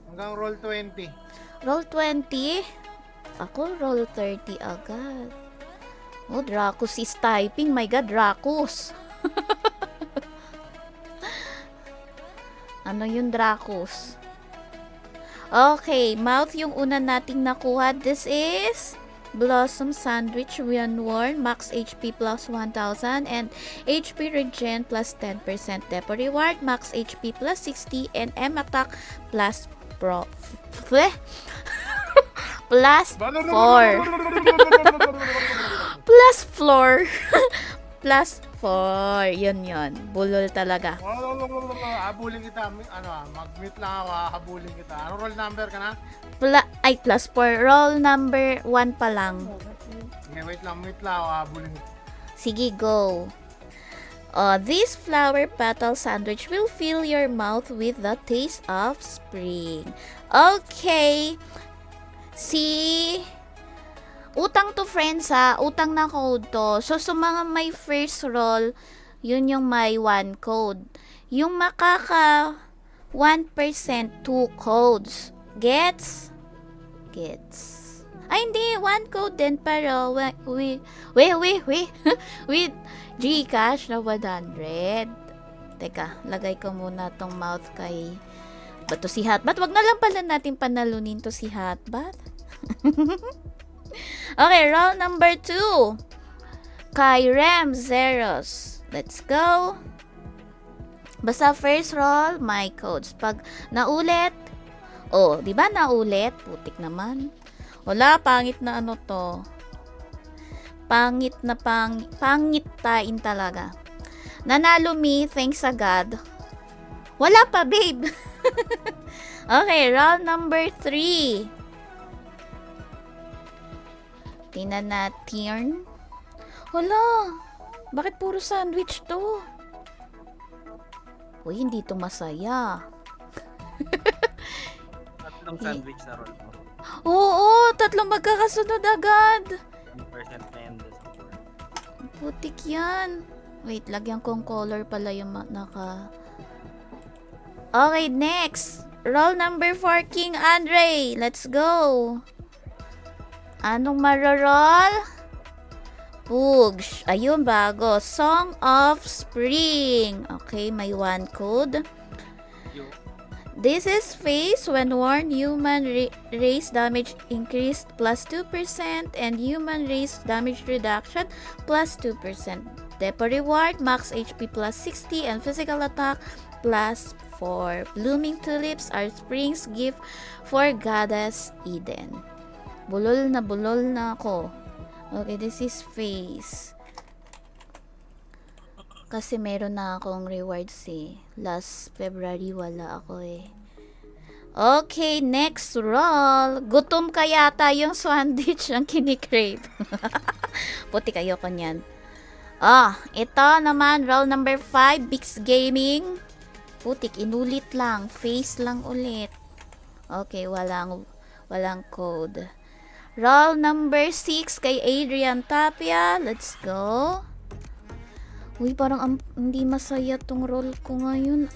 Hanggang roll 20. Roll 20. Ako, roll 30 agad. Oh, Dracus is typing. My God, Dracus. Ano yung Dracus? Okay, mouth yung una nating nakuha. This is Blossom Sandwich Ryan Worn, Max HP plus 1000 and HP Regen plus 10% Depo Reward, Max HP plus 60 and M Attack plus plus 4 plus floor plus 4 yun bulol talaga. Habulin kita. Mag-mute lang ako. Habulin kita. Anong roll number ka na? Plus 4 roll number 1 pa lang. Okay, wait lang. Mute lang ako. Habulin kita. Sige, go. This flower petal sandwich will fill your mouth with the taste of spring. Okay. Utang to friends ha. Utang na code to. So, sa mga may first roll, yun yung may 1 code. Yung makaka 1%, 2 codes. Gets? Ay, hindi. 1 code din. Pero, with Gcash na 100. Teka, lagay ko muna tong mouth kay Bato si Hotbat. Wag na lang pala natin panalunin to si Hotbat. Okay, roll number 2. Kay Rem Zeros. Let's go. Basta first roll, my codes. Pag naulit, di ba naulit? Putik naman. Wala, pangit na ano to. Pangit tain talaga. Nanalo me, thanks sa God. Wala pa, babe. Okay, round number 3. Tingnan natin. Hala, bakit puro sandwich to? Uy, hindi to masaya. Tatlong sandwich na roll mo. Oo, tatlong magkakasunod agad. 1% na yan doon sa board. Putik yan. Wait, lagyan kong color pala yung naka... Okay, next. Roll number 4, King Andre. Let's go. Anong maroroll? Pugs. Ayun, bago. Song of Spring. Okay, may 1 code. This is phase when worn, human race damage increased plus 2% and human race damage reduction plus 2%. Depo reward, max HP plus 60 and physical attack plus 4. Blooming tulips are spring's gift for Goddess Eden. Bulol na ako. Okay, this is phase. Kasi meron na akong rewards eh. Last February wala ako eh. Okay, next roll. Gutom ka yata yung sandwich ang kinikrave. Puti kayo ko niyan. Ito naman, roll number 5, Bix Gaming. Putik, inulit lang. Face lang ulit. Okay, walang code. Roll number 6 kay Adrian Tapia. Let's go. Uy, parang hindi masaya tong roll ko ngayon.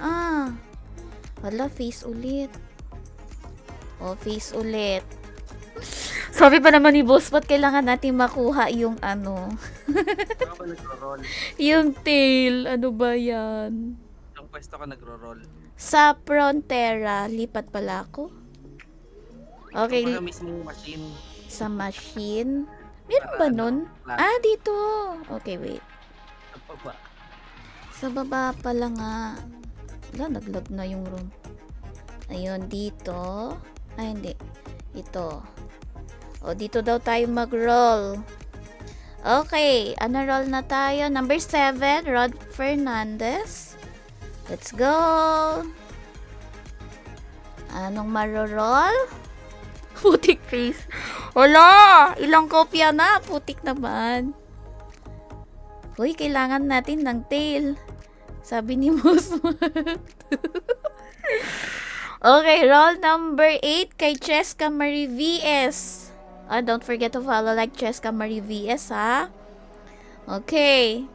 Wala, face ulit. Face ulit. Sabi pa naman ni Boss, ba't kailangan natin makuha yung ano? Saan ka nagro-roll? Yung tail. Ano ba yan? Ang pwesto ka nagro-roll. Sa Frontera. Lipat pala ako. Okay. Sa mismong machine. Sa machine. Meron ba nun? Dito. Okay, wait. Sa baba. Sa baba pala nga. Wala, naglag na yung room. Ayun, dito. Hindi. Ito. Dito daw tayo mag-roll. Okay, ano roll na tayo? Number 7, Rod Fernandez. Let's go. Anong maro-roll? Putik face. Wala! Ilang kopya na. Putik naman. Uy, kailangan natin ng tail. Sabi ni Musmat. Okay, roll number 8 kay Cheska Marie VS. Don't forget to follow like Cheska Marie VS, ha? Okay.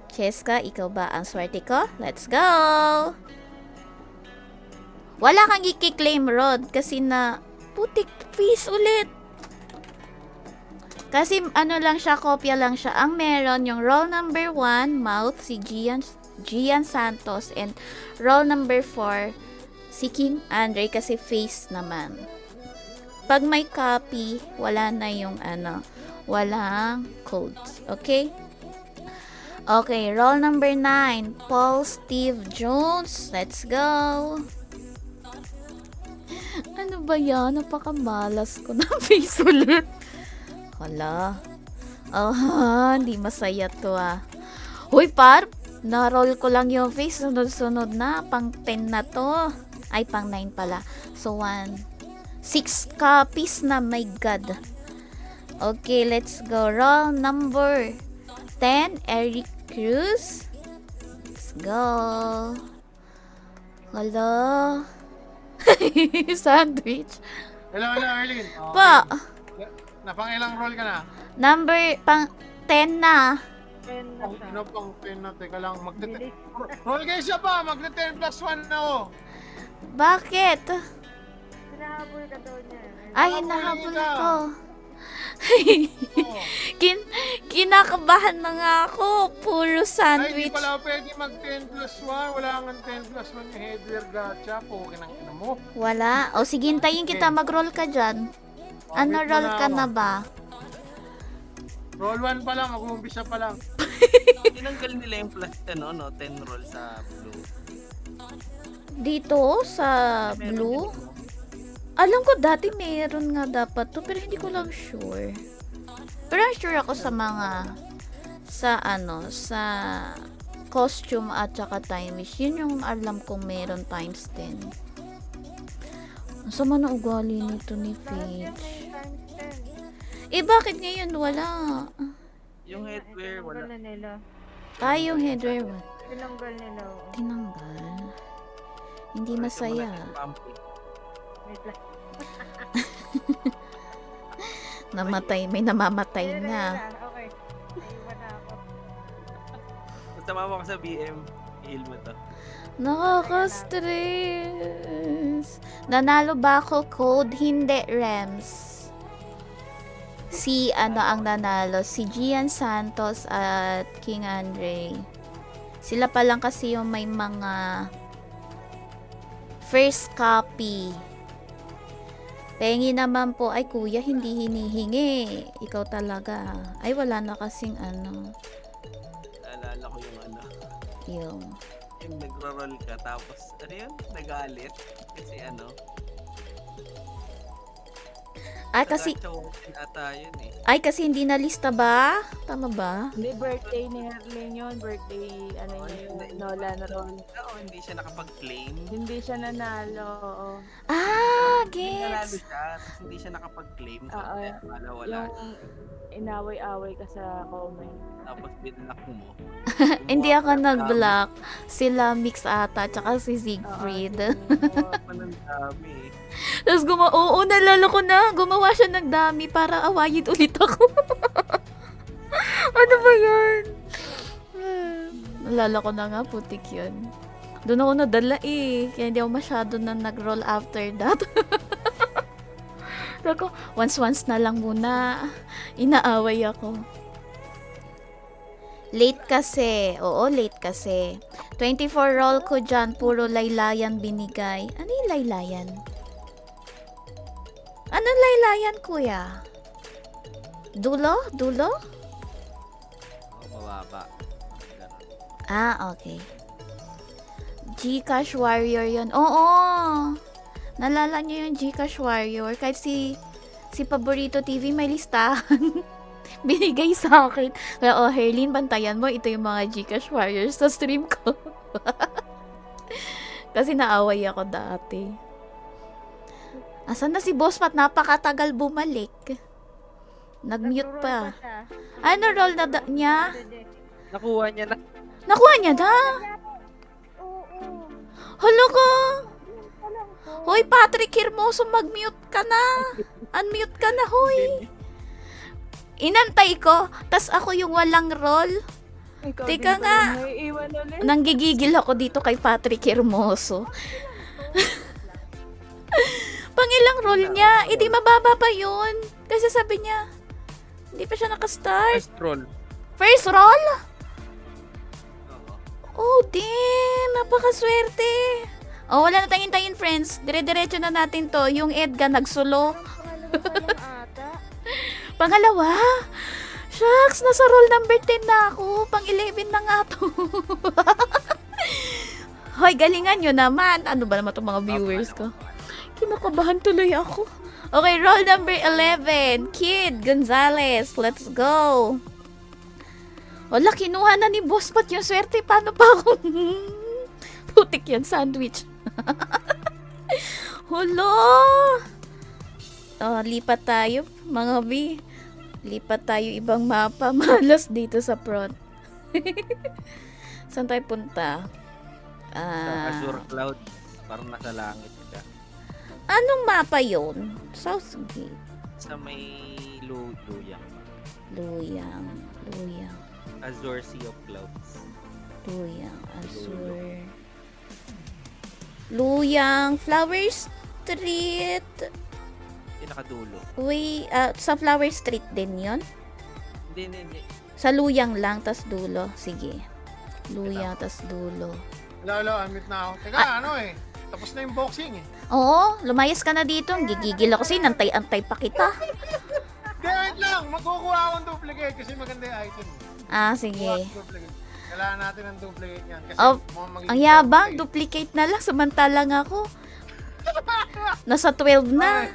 Cheska, ikaw ba ang swerte ko? Let's go! Wala kang i-claim, Rod, kasi na putik face ulit. Kasi ano lang siya, kopya lang siya. Ang meron yung roll number 1, mouth, si Gian Santos, and roll number 4, Si King Andre kasi face naman. Pag may copy, wala na yung walang codes. Okay? Okay, roll number 9. Paul Steve Jones. Let's go. Ano ba yan? Napakamalas ko na face ulit. Hala. Hindi masaya to Hoy, par. Na-roll ko lang yung face. Sunod-sunod na. Pang 10 na to. Ay, pang 9 pala. So, 6 copies na. My God. Okay, let's go. Roll number 10. Eric Cruz. Let's go. Hello. Sandwich. Hello, Arlene. Okay. Pa. Napang ilang roll ka na? Number pang 10 na. 10 na Ang siya. ino pang 10 na. Teka lang. Bilis. Roll kayo siya pa. Magte-10 plus 1 na ako. Bakit? Hinahabol ka daw niya. Ay, Habulin hinahabol ka. ko. Oh. Kinakabahan na nga ako. Puro Ay, di sandwich. pala pwede mag-10 plus 1. Wala nga 10 plus 1 yung headwear gacha. Pukin ang ina mo. Wala. O sige, hintayin kita. Mag-roll ka dyan. Ano Wait mo roll ka ako. na ba? Roll 1 pa lang. Mag-uumpisa pa lang. Tinanggal nila yung plus 10 roll sa blue. Dito sa Meron blue? din, no? Alam ko dati meron nga dapat to, pero hindi ko lang sure. Pero sure ako sa mga sa costume at saka time wish. Yun yung alam kong meron times 10. Ang sama na ugali nito ni Paige. Times 10. Eh bakit ngayon wala? Yung headwear, Tinanggal wala. na nila. Yung headwear what? Tinanggal nila. Tinanggal. Hindi masaya. Wait lang. May namamatay na. Okay. Naiwan na ako. Basta mama ka sa BM, i-heal mo to. Nakaka-stress. Nanalo ba ako code? Hindi, Rems. Si ang nanalo? Si Gian Santos at King Andre. Sila pa lang kasi yung may mga first copy. Pengi naman po, ay kuya, hindi hinihingi. Ikaw talaga. Ay, wala na kasing Naalala ko yung yung yung nagro-roll ka tapos nagalit kasi kasi nag-chosen ata yun eh. ay kasi hindi na lista ba? Tama ba? Hindi, birthday ni Herlin yun. Birthday, niya yun, Nolan Roll. Oo, hindi siya nakapag-claim. Hindi siya nanalo, oo. Ah, Nanalo gets. siya, tapos hindi siya nakapag-claim. So, Oo. kaya wala. Yung inaway-away ka sa comment. Tapos binlock mo. Hindi ako nag-block. Sila Mix ata, tsaka si Siegfried. Ang dami eh. Tapos oo, nalala ko na. Gumawa siya ng dami para awayin ulit ako. Ano ba yan? Nalala ko na nga, putik yun. Doon ako nadala eh. Kaya hindi ako masyado na nag-roll after that. Sabi ko, once na lang muna. Inaaway ako. Late kasi. Oo, late kasi. 24 roll ko dyan. Puro laylayan binigay. Ano yung laylayan? Ano laylayan, kuya? Dulo? Dulo? Mababa. Ah, okay. Gcash Warrior yun. Oo! Nalala niyo yung Gcash Warrior. Kahit si Paborito TV may listahan. Binigay sa akin. Kaya, Herlin, bantayan mo. Ito yung mga Gcash Warriors sa stream ko. Kasi naaway ako dati. Asan na si Boss Pat? Napakatagal bumalik. Nag-mute pa. siya. Ano role na niya? Nakuha niya na. Nakuha niya na? Oo. Hala ka! Alam ko. Hoy, Patrick Hermoso, mag-mute ka na. Unmute ka na, hoy. Inantay ko, tas ako yung walang role. Ikaw Teka din nga. pala may iwan ulit. Nanggigigil ako dito kay Patrick Hermoso. Pangilang role niya, hindi mababa pa yun. Kasi sabi niya, hindi pa siya nakastart. First roll. First roll? Oo. Oh, damn! Napakaswerte! Oh, wala na tayong hintayin, friends. Dire-diretso na natin to. Yung Edgar nagsulo. Parang pangalawa pa lang ata. Pangalawa? Shucks, nasa roll number 10 na ako. Pang 11 na nga to. Hoy, galingan nyo naman. Ano ba naman itong mga viewers ko? Kinakabahan tuloy ako. Okay, roll number 11. Kid Gonzalez. Let's go. Wala, kinuha na ni Boss Pat yung swerte. Paano pa ako? Putik yan, sandwich. Hulo! Oh, lipat tayo, mga B. Lipat tayo ibang mapa. Malas dito sa front. Saan tayo punta? Sa Azure Cloud, parang nasa langit ka. Anong mapa yon? Southgate. Sa may Luyang. Luyang. Azure Sea of Clouds. Luyang. Azure. Luyang. Flower Street. Pinakadulo. Sa Flower Street din yon? Hindi. Sa Luyang lang, tas dulo. Sige. Luyang, tas dulo. Lalo, unmute na ako. Teka, tapos na yung boxing eh. Oo, lumayas ka na dito. Gigigil ako kasi nantay-antay pa kita. Hindi, wait lang. Magkukuha akong duplicate kasi maganda yung item. Ah, Kuha sige. akong duplicate. Kailangan natin ng duplicate yan. Kasi Oh, mukhang magiging ang yabang, duplicate. duplicate na lang. Samantalang ako. Nasa 12 na.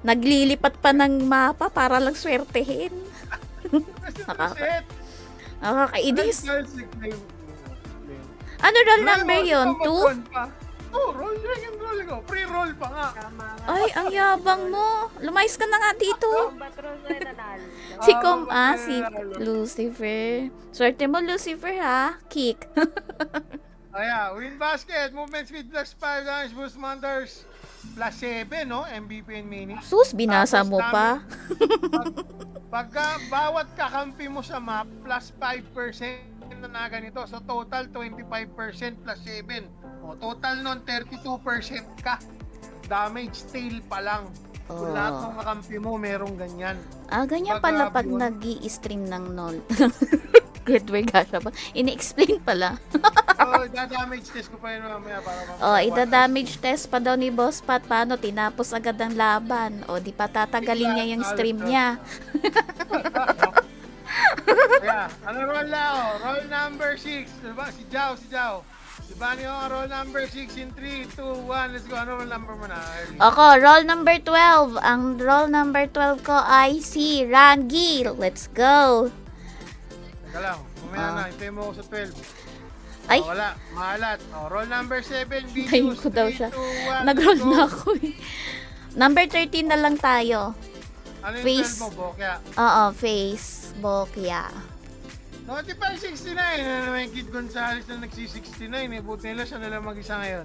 Naglilipat pa ng mapa para lang swertehin. Shit! Nakakainis. Let's go. Ano roll number yon? 2? Oh, roll ko. Pre-roll pa nga. Tama nga. Ay, ang yabang mo. Lumayas ka na nga dito. Batros na nanalo. Si Lucifer. Swerte mo, Lucifer, ha? Kick. Win basket. Movement speed plus 5 damage boost monsters. Plus 7, no? MVP and mini. Sus, binasa mo Tapos pa. Pagka bawat kakampi mo sa map, plus 5% na ganito. So, total 25% plus 7. O, total nun, 32% ka. Damage tail pa lang. Kung lahat ng kakampi mo, merong ganyan. Ganyan Pag, pala pag yun. nag-i-stream ng NOL. Good way, gasha pa. Ini-explain pala. So, damage test ko pa yun mamaya para Ida-damage test pa daw ni Boss Pat. Paano? Tinapos agad ang laban. O, di pa tatagalin niya yung stream niya. Ano roll na ako? Roll number 6. Diba? Si Jao. Diba niyo ang roll number 6 in 3, 2, 1. Let's go. Ano roll number mo na? Ako, roll number 12. Ang roll number 12 ko ay si Rangi. Let's go. Teka lang. Kumaya na. Hintayin mo ako sa 12. Ay. Wala. Mahalat. Roll number 7. Hintayin Videos. ko daw 3, siya. 2, 1. Nag-roll na ako eh. Number 13 na lang tayo. Ano yung Face. 12 mo, Bokya? Oo, face. Bokya. Notify 69. Ano naman yung Kid Gonzalez na nagsi-69 eh. Buti nila siya nalang mag-isa ngayon.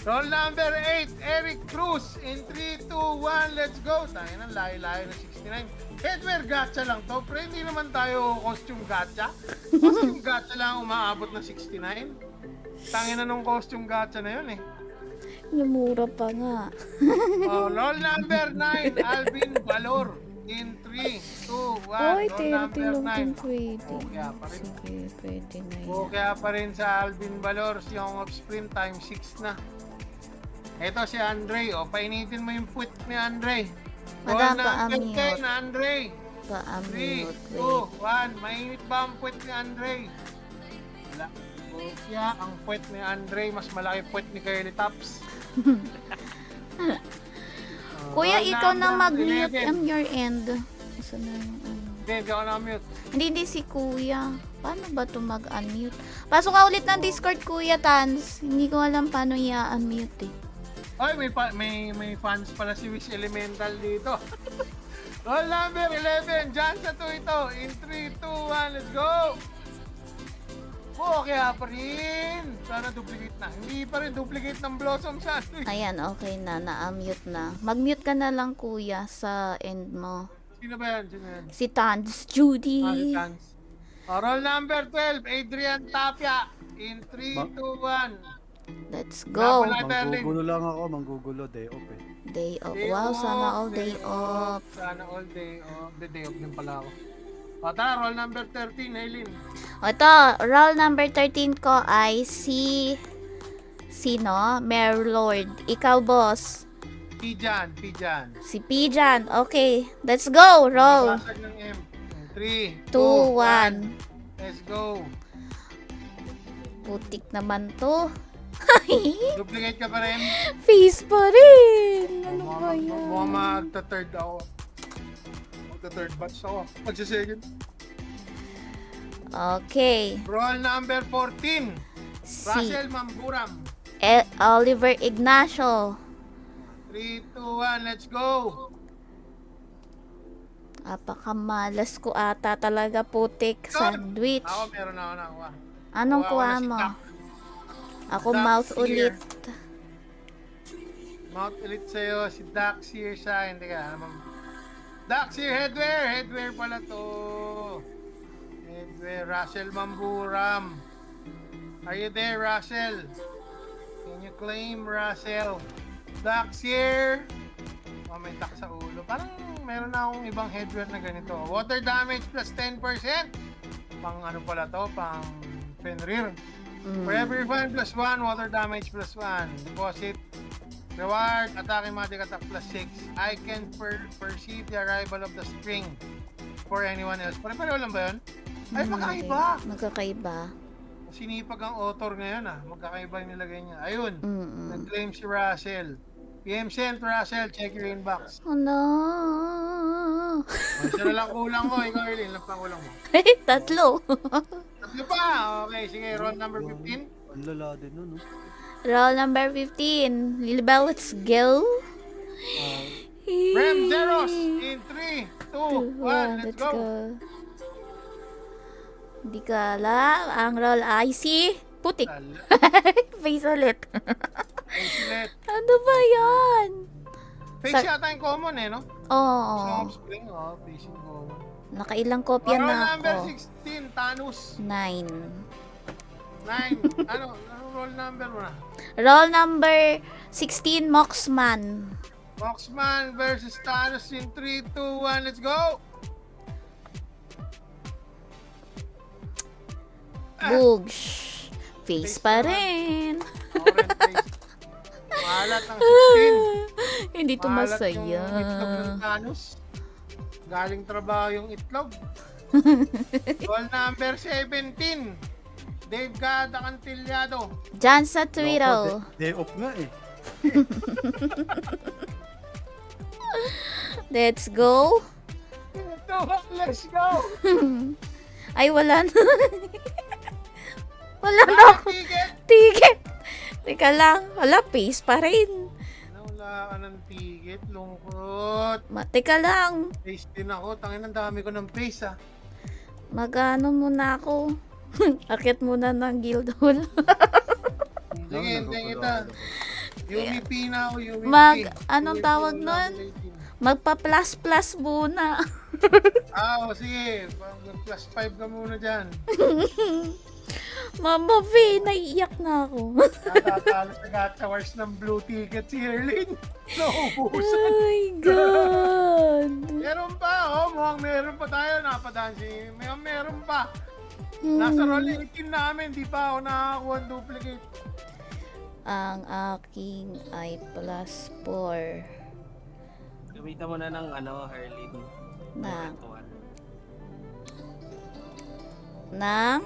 Roll number 8, Eric Cruz. In 3, 2, 1, let's go. Tayo na, layo-layo na 69. Headwear gacha lang to. Pero hindi naman tayo costume gacha. Costume gacha lang umaabot na 69. Tangin na nung costume gacha na yun eh. Mura pa nga. Roll number 9, Alvin Valor. In 3, 2, 1, Oy, roll number 9. pwede. Kaya pa rin. Sige, pwede na yan. Kaya pa rin sa Alvin Valor, Young of Sprint times 6 na. Ito si Andre, painitin mo yung puwet ni Andre. Roll Madam, number pa-amute. 10, Andre. 3, Pa-amute. 2, 1, mainit ba ang puwet ni Andre? Wala. Kaya ang puwet ni Andre, mas malaki puwet ni Curly Tops. Kuya, Roll ikaw na number mag-mute 11. on your end. Saan na yung ano? Hindi ako na-mute. Hindi si Kuya. Paano ba to mag-unmute? Pasok ka ulit ng Discord, Kuya Tans. Hindi ko alam paano i-unmute eh. Ay, may fans pala si Wish Elemental dito. Roll number 11, dyan sa 2 ito. In 3, 2, 1, let's go! Kaya pa rin. Sana duplicate na. Hindi pa rin duplicate ng Blossom Sandwich. Ayan, okay na. Na-unmute na. Mag-mute ka na lang, Kuya, sa end mo. Sino ba yan? Sino yan? Si Tans Judy. Chance. Roll number 12, Adrian Tapia. In 3, 2, 1. Let's go. Manggugulo lang ako, manggugulo. Day off eh. Day off. Wow, sana all day off. Sana all day off. The day off din pala ako. Tara, roll number 13, Aileen. O ito, roll number 13 ko ay si Sino? Mayor Lord. Ikaw, boss. Pijan. Si Pijan. Okay. Let's go. Roll. Basag ng M. 3, 2, 1. Let's go. Putik naman to. Duplicate ka pa rin. Face pa rin. Ano ba yan? Mukhang magta-third ako. Magta-third batch ako. Magsa-second. Okay. Roll number 14. Si Russell Mamburam. Oliver Ignacio. 3, 2, 1, let's go. Apakamalas ko ata talaga, putik. Sandwich. Ako, meron ako nakuha. Anong Kuha ko kuha na si mo? Doc. Ako Doc mouth Sear. ulit. Mount ulit sa'yo, si Daxier sa akin. Teka, naman. Daxier, headwear pala to. Headwear, Russell Mamburam. Are you there, Russell? Can you claim, Russell? Daxier. Oh, may tak sa ulo. Parang meron na akong ibang headwear na ganito. Water damage plus 10%. Pang ano pala to? Pang Fenrir. For every fine plus 1, water damage plus 1. Deposit. Reward, attacking magic attack plus 6. I can perceive the arrival of the string for anyone else. Pare-pareho lang ba yun? Ay, magkakaiba. Magkakaiba. Sinipag ang author ngayon Magkakaiba yung nilagay niya. Ayun. Mm-mm. Nag-claim si Russell. PM sent Russell, check your inbox. Oh no. Isa na lang kulang ko. Ikaw, Eileen, ilan pang kulang mo? Tatlo. Tatlo pa. Okay, sige. Roll number 15. Ang lala din nun, no? Roll number 15. Lilibel, let's go. Rem Zeros in 3, 2, 1, let's go. Hindi ka alam. Ang roll ay si putik. Tala. Face ulit. Facelet. Ano ba yan? Face yata yung common no? Oo. Song of Spring, face yung common. Nakailang kopya Roll na number ako. 16, Thanos. 9. 9. Ano roll number mo na? Roll number 16, Moxman. Boxman versus Thanos in 3, 2, 1, let's go! Boogs. Face Face pa naman. rin. Orange face. Mahalat ng 16. Hindi to Mahalat masaya. yung itlog ng Thanos. Galing trabaho yung itlog. Roll number 17. Dave Gada Cantillado. Diyan sa Twitter. Day off nga eh. Let's go. Let's go! Ay, wala na. Wala na ako. Ticket! Ticket. Teka lang. Wala, face pa rin. Wala ka ng ticket. Lungkot. Teka lang. Face din ako. Tangin, ang dami ko ng face Mag-ano muna ako. Akit muna ng guild hall. Sige, hintayin kita. UVP na ako, UVP. Anong tawag nun? Magpa-plus muna. Sige. Plus 5 ka muna dyan. Mama V, naiiyak na ako. Natatalo sa gacha wars ng blue ticket si Erlin. Naubusan. Oh my God. Meron pa, mukhang meron pa tayo. Napadaan si meron pa. Nasa roll 18 namin, di pa ako nakakuha ng duplicate. Ang aking ay plus 4. Gamitan mo na ng Harley. Na. Ritual. Nang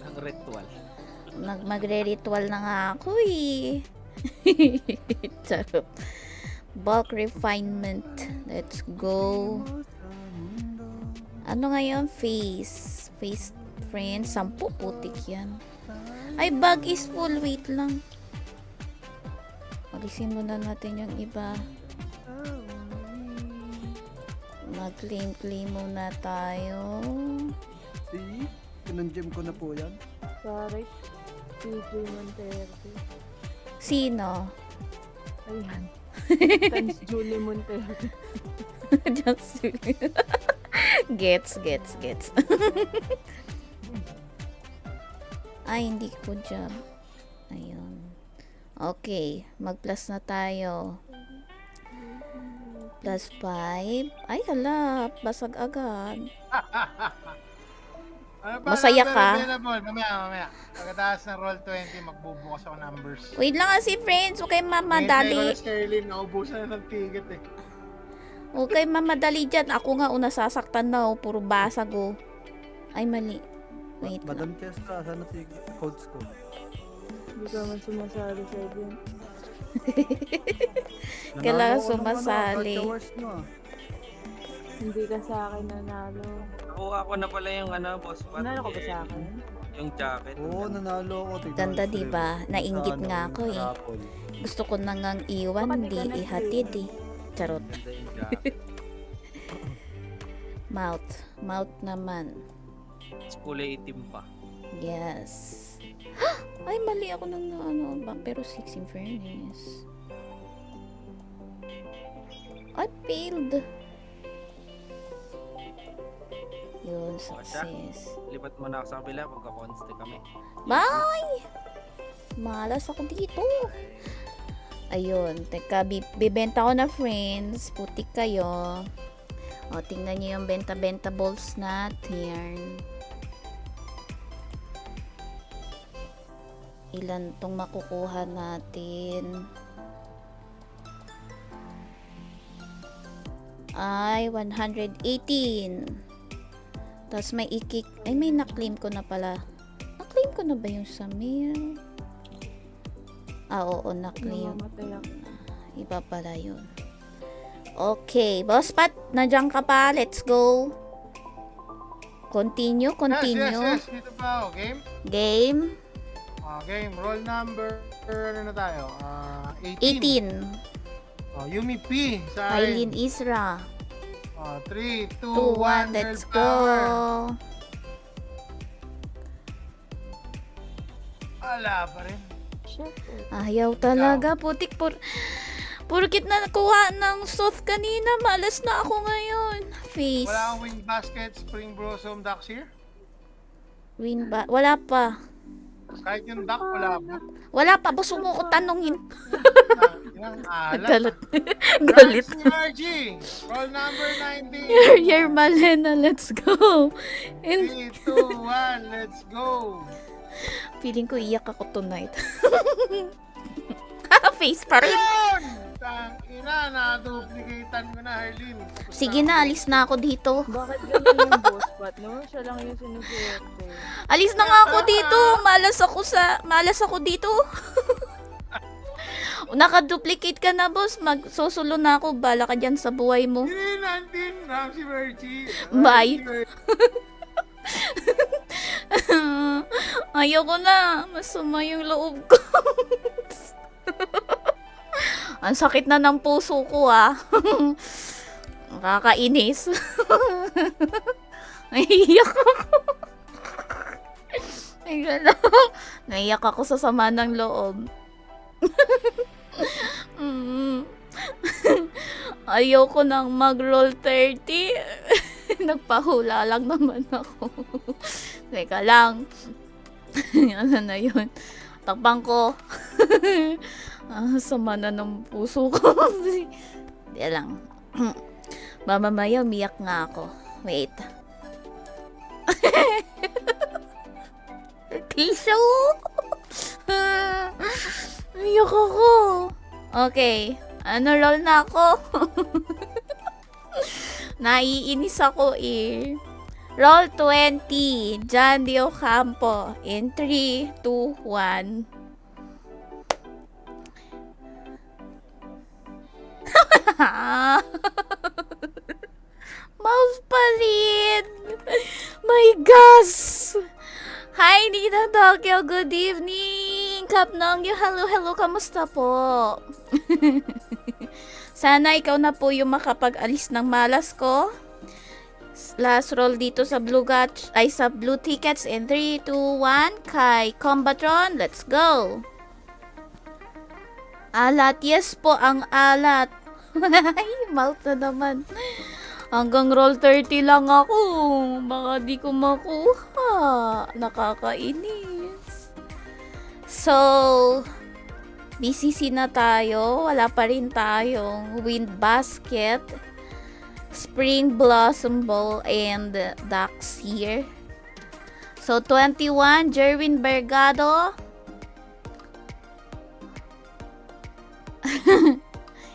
Ang ritual. magre-ritual na nga ako eh. Charot. Bulk refinement. Let's go. Ano ngayon? Face friend. 10 putik yan. Ay, bag is full. Wait lang. Alisin muna natin yung iba. Mag-claim muna tayo. See? Pinang-gym ko na po yan. Sorry. PJ Monterde. Sino? Ayan. Thanks, Julie Monterde. Just gets. Ay, hindi ko job. Ayun. Okay, mag-plus na tayo. Plus 5. Ay, hala, basag agad. Ano ba Masaya number ka? available? Mamaya. Pagkatapos ng roll 20, magbubukas ako numbers. Wait lang kasi, friends. Huwag kayong Hintay ko mamadali. na si Erlyn, naubusan na ng ticket eh. Huwag kayong mamadali dyan. Ako nga una sasaktan na. Oh. Puro basag, oh. Ay, mali. Wait lang. Madam Chestra, sana si coach ko. Hindi ka man sumasali sa event. Kailangan Nanalo ako ng sumasali. Gacha Wars mo ah. Hindi ka sa akin nanalo. Nakuha ko na pala yung boss pat. Nanalo ka ba sa akin? Yung jacket. Oo, nanalo ako. Tignan Ganda, mo, diba? Slim. Nainggit Sa nga yung ako eh. raffle. Gusto ko na ngang iwan, Bakit di ka nag-play? ihatid eh. Charot. Ganda yung jacket. Mouth naman. Kulay itim pa. Yes. Ay, mali ako ng ano ba? Pero 6 in fairness. I failed. Yun, success. Lipat mo na ako sa kabila pagka-conste kami. Bye! Malas ako dito. Ayun, teka, bibenta ko na friends. Putik kayo. O, tingnan nyo yung benta-benta balls natin. Ilan tong makukuha natin? Ay, 118. Tapos may ay may na-claim ko na pala. Na-claim ko na ba yung sa mail? Oo, na-claim. Namamatay ako. Iba pala yun. Okay, Boss Pat, nandiyan ka pa. Let's go. Continue. Yes. Dito pa ako. Game? Game. Game. Roll number, ano na tayo? 18. 18. Yumi P. Sa Eileen Isra. 3, 2, 2, 1, 1, let's girl go. power. Wala pa rin. Shit. Ayaw talaga. Putik. Purkit na nakuha ng Soth kanina. Malas na ako ngayon. Face. Wala akong wing basket, spring blossom ducks here. Win ba? Wala pa. Kahit yung duck, wala pa. Wala pa. Gusto mo ko tanungin. Yung alat. Galit. Galit. Galit. RG. Roll number 19. You're Malena. Let's go. And 3, 2, 1, let's go. feeling ko iyak ako tonight. Face pa rin. Ayun! Tangina, na-duplicatean ko na, Harleen. Sige na, alis na ako dito. Bakit ganyan yung boss pat, no? Siya lang yung sinusuwerte. Alis na nga ako dito. Malas ako dito. Naka-duplicate ka na, boss. Magsusulo na ako. Bala ka dyan sa buhay mo. Hindi natin, Ramsey Virgie. Bye. Ayoko na. Masama yung loob ko. Ang sakit na ng puso ko, ah. Nakakainis. Naiiyak ako. Ay, gano'n. Naiiyak ako sa sama ng loob. Ayoko nang mag-roll 30. Nagpahula lang naman ako. Teka lang. Ano na yun? Takbang ko. Sama na ng puso ko. Di lang. Mamamaya, umiyak nga ako. Wait. Tissue! Umiyak ako. Okay. Ano, roll na ako? Naiinis ako eh. Roll 20. John De Ocampo. In 3, 2, 1. Mouse pa rin. My gosh. Hi, Nina Tokyo. Good evening. Kapnongyo. Hello. Kamusta po? Sana ikaw na po yung makapag-alis ng malas ko. Last roll dito sa sa blue tickets in 3, 2, 1. Kay Combatron. Let's go. Alat. Yes po, ang alat. Ay, mouth na naman. Hanggang roll 30 lang ako. Baka di ko makuha. Nakakainis. So, BCC na tayo. Wala pa rin tayong wind basket, spring blossom ball, and ducks here. So, 21, Jerwin Bergado.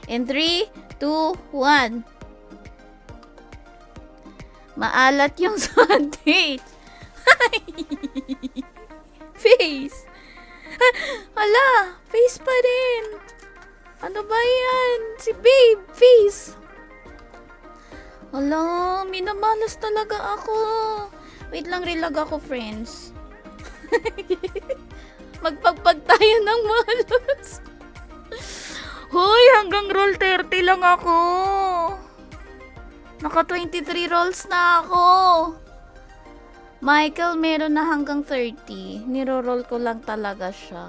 In 3, 2, 1. Maalat yung sandwich. Face. Hala, face pa rin. Ano ba yan? Si babe, face. Hala, minamalas talaga ako. Wait lang, relag ako, friends. Magpagpag tayo ng malas. Hoy, hanggang roll 30 lang ako. Naka 23 rolls na ako. Michael, meron na hanggang 30. Niro-roll ko lang talaga siya.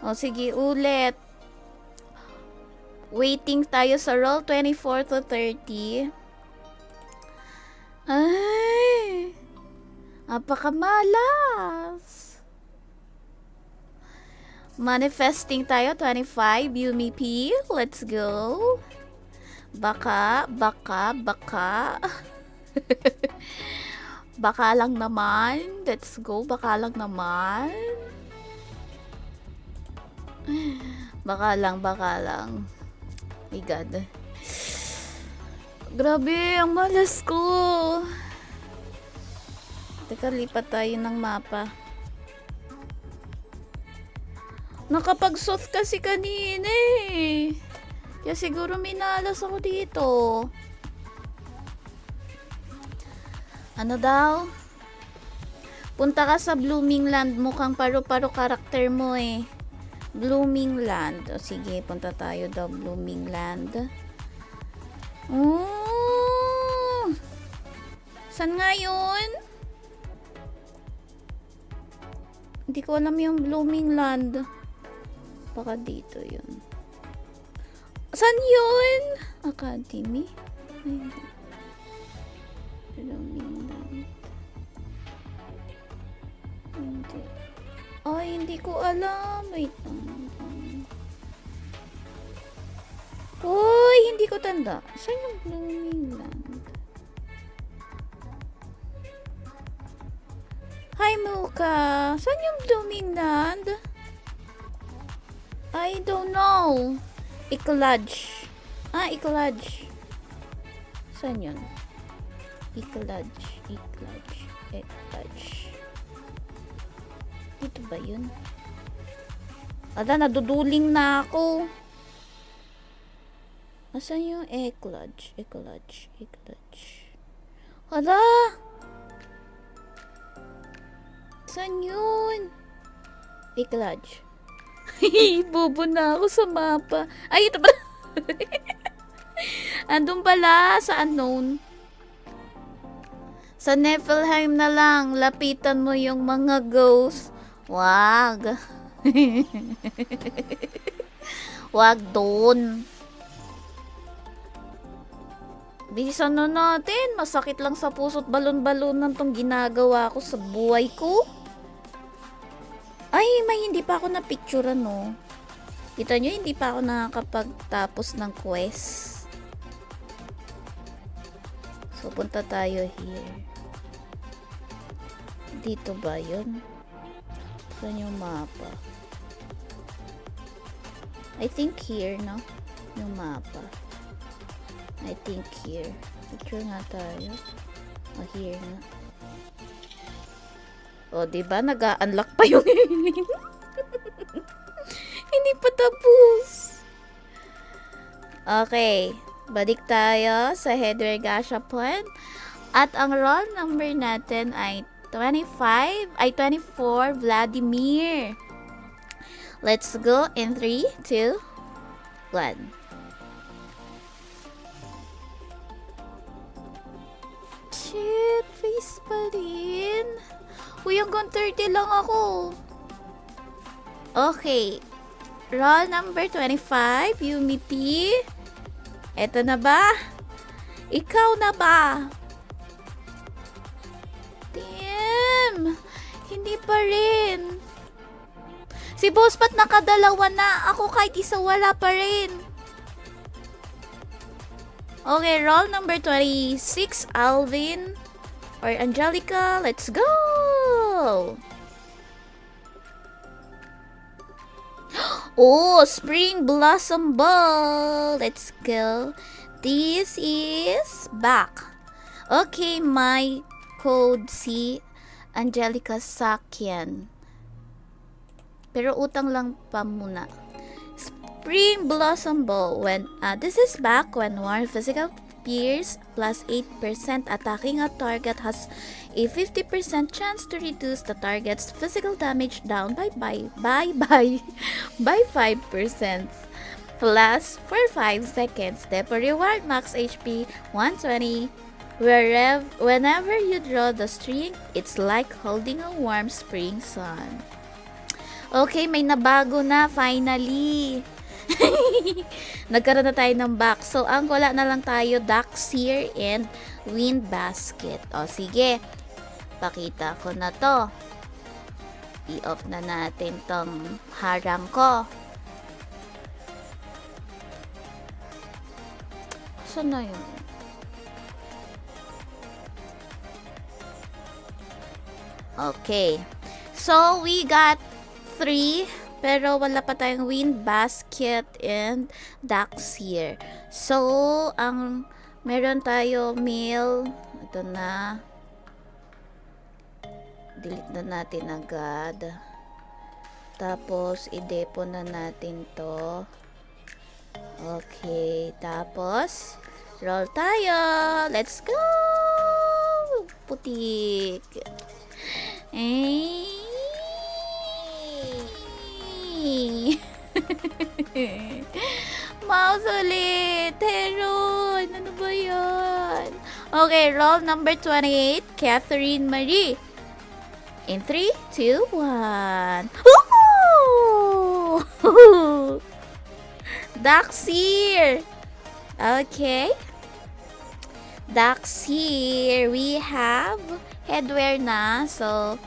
O, sige, ulit. Waiting tayo sa roll 24 to 30. Ay! Napakamalas. Manifesting tayo, 25, Yumi P. Let's go. Baka. Baka lang naman. Let's go, baka lang naman. Baka lang. My God. Grabe, ang malas ko. Teka, lipat tayo ng mapa. Nakapag-soft kasi kanina eh. Kaya siguro minalas ako dito. Ano daw? Punta ka sa Blooming Land. Mukhang paro-paro karakter mo eh. Blooming Land. O sige, punta tayo daw Blooming Land. Oh! Saan nga yun? Hindi ko alam yung Blooming Land. Baka dito yun. Saan yun? Academy? Ay, Blooming Land. Hindi. Ay, hindi ko alam. Wait lang. Uy, hindi ko tanda. Saan yung Blooming Land? Hi, Muka. Saan yung Blooming Land? I don't know. Ikludge. Ikludge. Saan yun? Ikludge. Dito ba yun? Naduduling na ako. Asan yung Ikludge? Hala! Saan yun? Ikludge. Bobo na ako sa mapa. Ay, ito pala. Andun pala sa unknown. Sa Niflheim na lang. Lapitan mo yung mga ghosts. Wag. Wag doon. Bilisan na natin. Masakit lang sa puso't balon-balonan tong ginagawa ko sa buhay ko. Ay, may hindi pa ako na-picturean, no? Kita nyo, hindi pa ako nakakapagtapos ng quest. So, punta tayo here. Dito ba yun? Saan yung mapa? I think here, no? Yung mapa. I think here. Picture nga tayo. Here nga. O, diba? Nag-a-unlock pa yung alien. Hindi pa tapos. Okay. Balik tayo sa Headwear Gashapon. At ang roll number natin ay 24, Vladimir. Let's go in 3, 2, 1. Shit, face pa rin. Uy, hanggang 30 lang ako. Okay. Roll number 25, Yumi P. Eto na ba? Ikaw na ba? Damn! Hindi pa rin. Si Boss Pat nakadalawa na. Ako kahit isa wala pa rin. Okay, roll number 26, Alvin or Angelica. Let's go! go. Oh, Spring Blossom Ball. Let's go. This is back. Okay, my code si Angelica Sakyan. Pero utang lang pa muna. Spring Blossom Ball. This is back when worn physical appears plus 8% attacking a target has a 50% chance to reduce the target's physical damage down by 5% plus for 5 seconds. Depot reward max HP 120. Whenever you draw the string, it's like holding a warm spring sun. Okay, may nabago na finally. Nagkaroon na tayo ng back. So, ang wala na lang tayo, Darkseer and Wind Basket. O, sige. Pakita ko na to. I-off na natin tong harang ko. Saan na yun? Okay. So, we got 3, pero wala pa tayong Wind Basket and Darkseer. So, ang meron tayo mail. Ito na. Delete na natin agad. Tapos, i-depo na natin to. Okay. Tapos, roll tayo. Let's go! Putik. Mouse ulit. Heron. Ano ba yan? Okay, roll number 28. Catherine Marie. In 3, 2, 1. Woohoo! Darkseer. Okay. Darkseer. We have headwear na. So,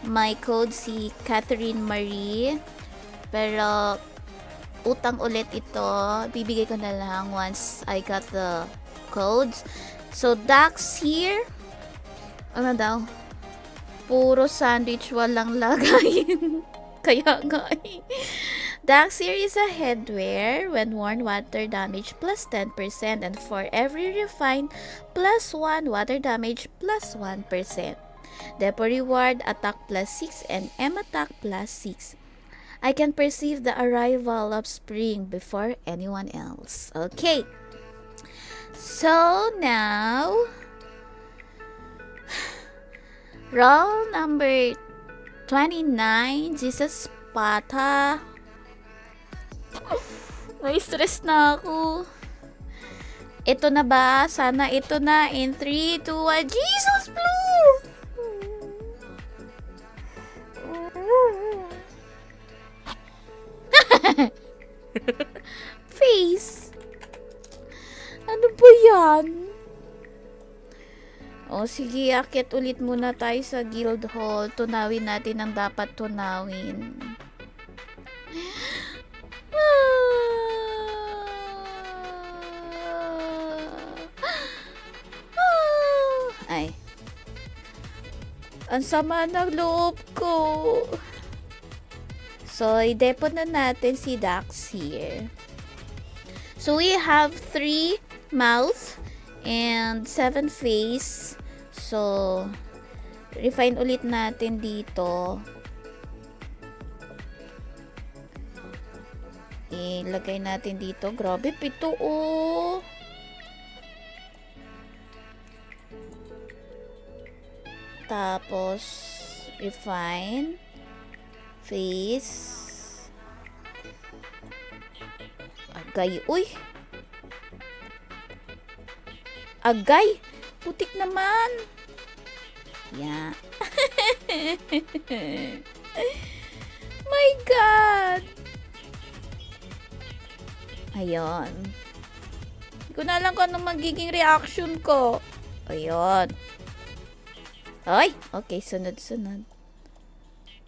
my code si Catherine Marie. Pero, utang ulit ito. Bibigay ko na lang once I got the codes. So, Darkseer. Ano daw? Puro sandwich, walang lagayin. Kaya nga eh. Darkseer is a headwear. When worn, water damage plus 10%. And for every refine, plus 1 water damage plus 1%. Depot reward, attack plus 6 and M attack plus 6. I can perceive the arrival of spring before anyone else. Okay. So now, roll number 29, Jesus Pata. May-stress na ako. Ito na ba? Sana ito na. In 3, 2, 1. Jesus, please! Face. Ano ba yan? O sige, akit ulit muna tayo sa guild hall. Tunawin natin ang dapat tunawin. Ay. Ang sama ng loob ko. So, i-depo na natin si Darkseer. So, we have 3 mouth and 7 face. So, refine ulit natin dito. Ilagay natin dito. Grabe, 7 oh. Tapos, refine. Face. Agay. Uy! Agay! Putik naman! Yeah. My God! Ayun. Hindi ko na alam kung anong magiging reaction ko. Ayun. Ay! Okay, sunod-sunod.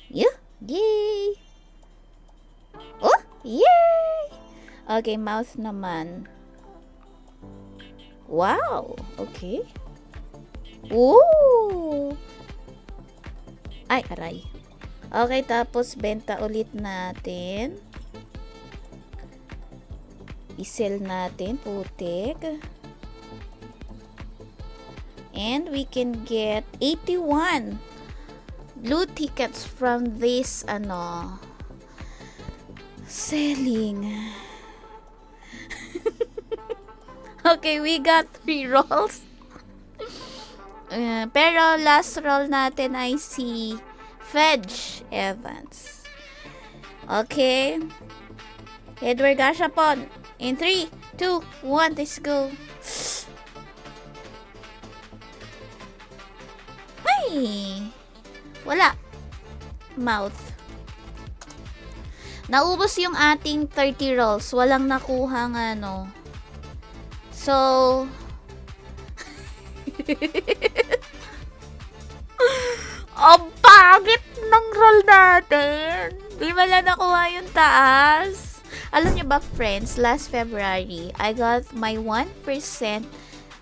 Yeah! Yay! Oh! Yay! Okay, mouth naman. Wow! Okay. Ooh! Ay, aray. Okay, tapos benta ulit natin. I-sell natin, putik. And we can get 81 blue tickets from this, selling. Okay, we got 3 rolls. Pero last roll natin ay si Fedge Evans. Okay. Edward Gashapon. In 3, 2, 1, let's go. Ay! Wala. Mouth. Naubos yung ating 30 rolls. Walang nakuhang So, ang pangit ng roll natin. Di wala nakuha yung taas. Alam niyo ba, friends, last February, I got my 1%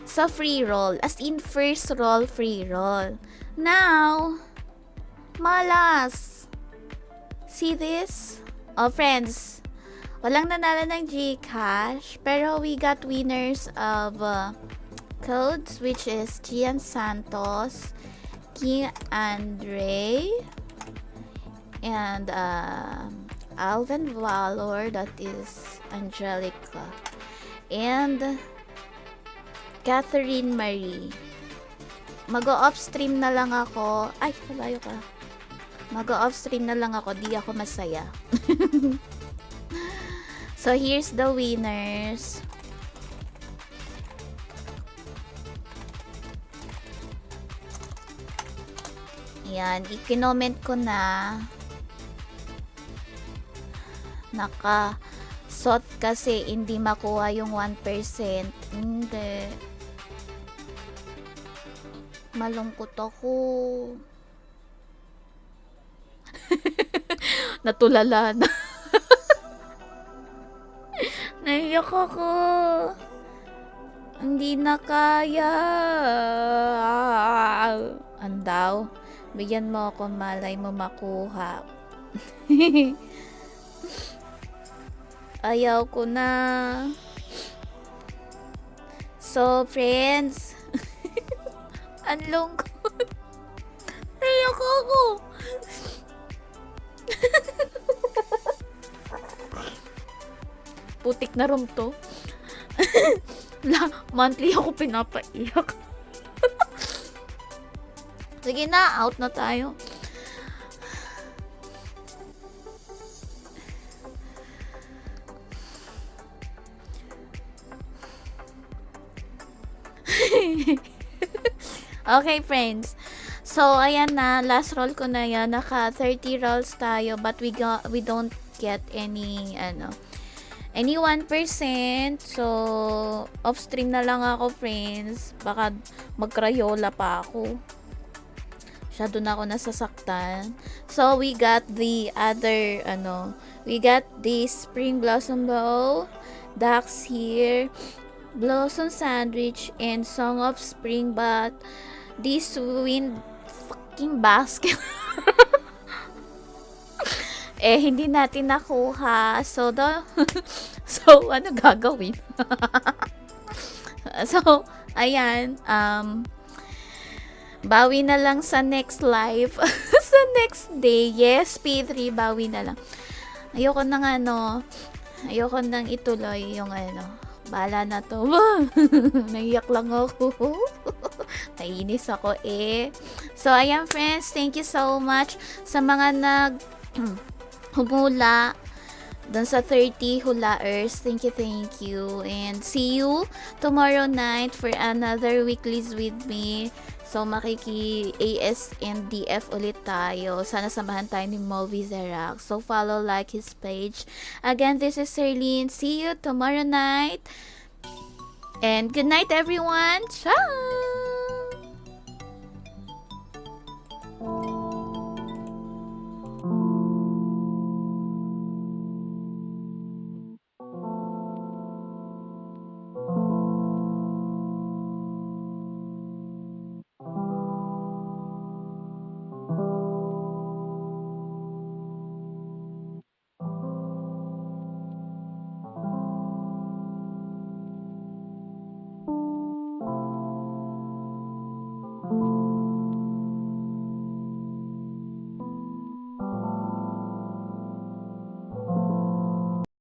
sa free roll. As in, first roll, free roll. Now, malas. See this? Oh, friends, walang nanalo ng Gcash, pero we got winners of codes, which is Gian Santos, King Andre, and Alvin Valor, that is Angelica, and Catherine Marie. Mag-off stream na lang ako. Ay, kalayo ka. Mag-off stream na lang ako, di ako masaya. So here's the winners. Yan, i-comment ko na. Naka-sot kasi hindi makuha yung 1%. Hindi. Malungkot ako. Natulala na. Naiyak ako. Hindi na kaya. Andaw. Bigyan mo ako, malay mo makuha. Ayaw ko na. So, friends. Ang lungkot. Naiyak ako. Putik na room to. Monthly ako pinapaiyak. Sige na, out na tayo. Okay, friends. So, ayan na. Last roll ko na yan. Naka 30 rolls tayo. But we don't get any, any 1%. So, off-stream na lang ako, friends. Baka mag-Crayola pa ako. Masyado na ako nasasaktan. So, we got the other, we got the Spring Blossom Bow, Ducks here, Blossom Sandwich, and Song of Spring, but this wind fucking basket. Hindi natin nakuha. So, ano gagawin? So, ayan, bawi na lang sa next live. Sa next day. Yes, P3, bawi na lang. Ayoko nang ituloy yung bahala na to. Naiyak lang ako. Nainis ako So, ayan, friends. Thank you so much sa mga humula dun sa 30 hulaers. Thank you. And see you tomorrow night for another weeklies with me. So, makiki-AS and DF ulit tayo. Sana samahan tayo ni Movi Zerac. So, follow, like his page. Again, this is Serlene. See you tomorrow night. And good night, everyone. Ciao!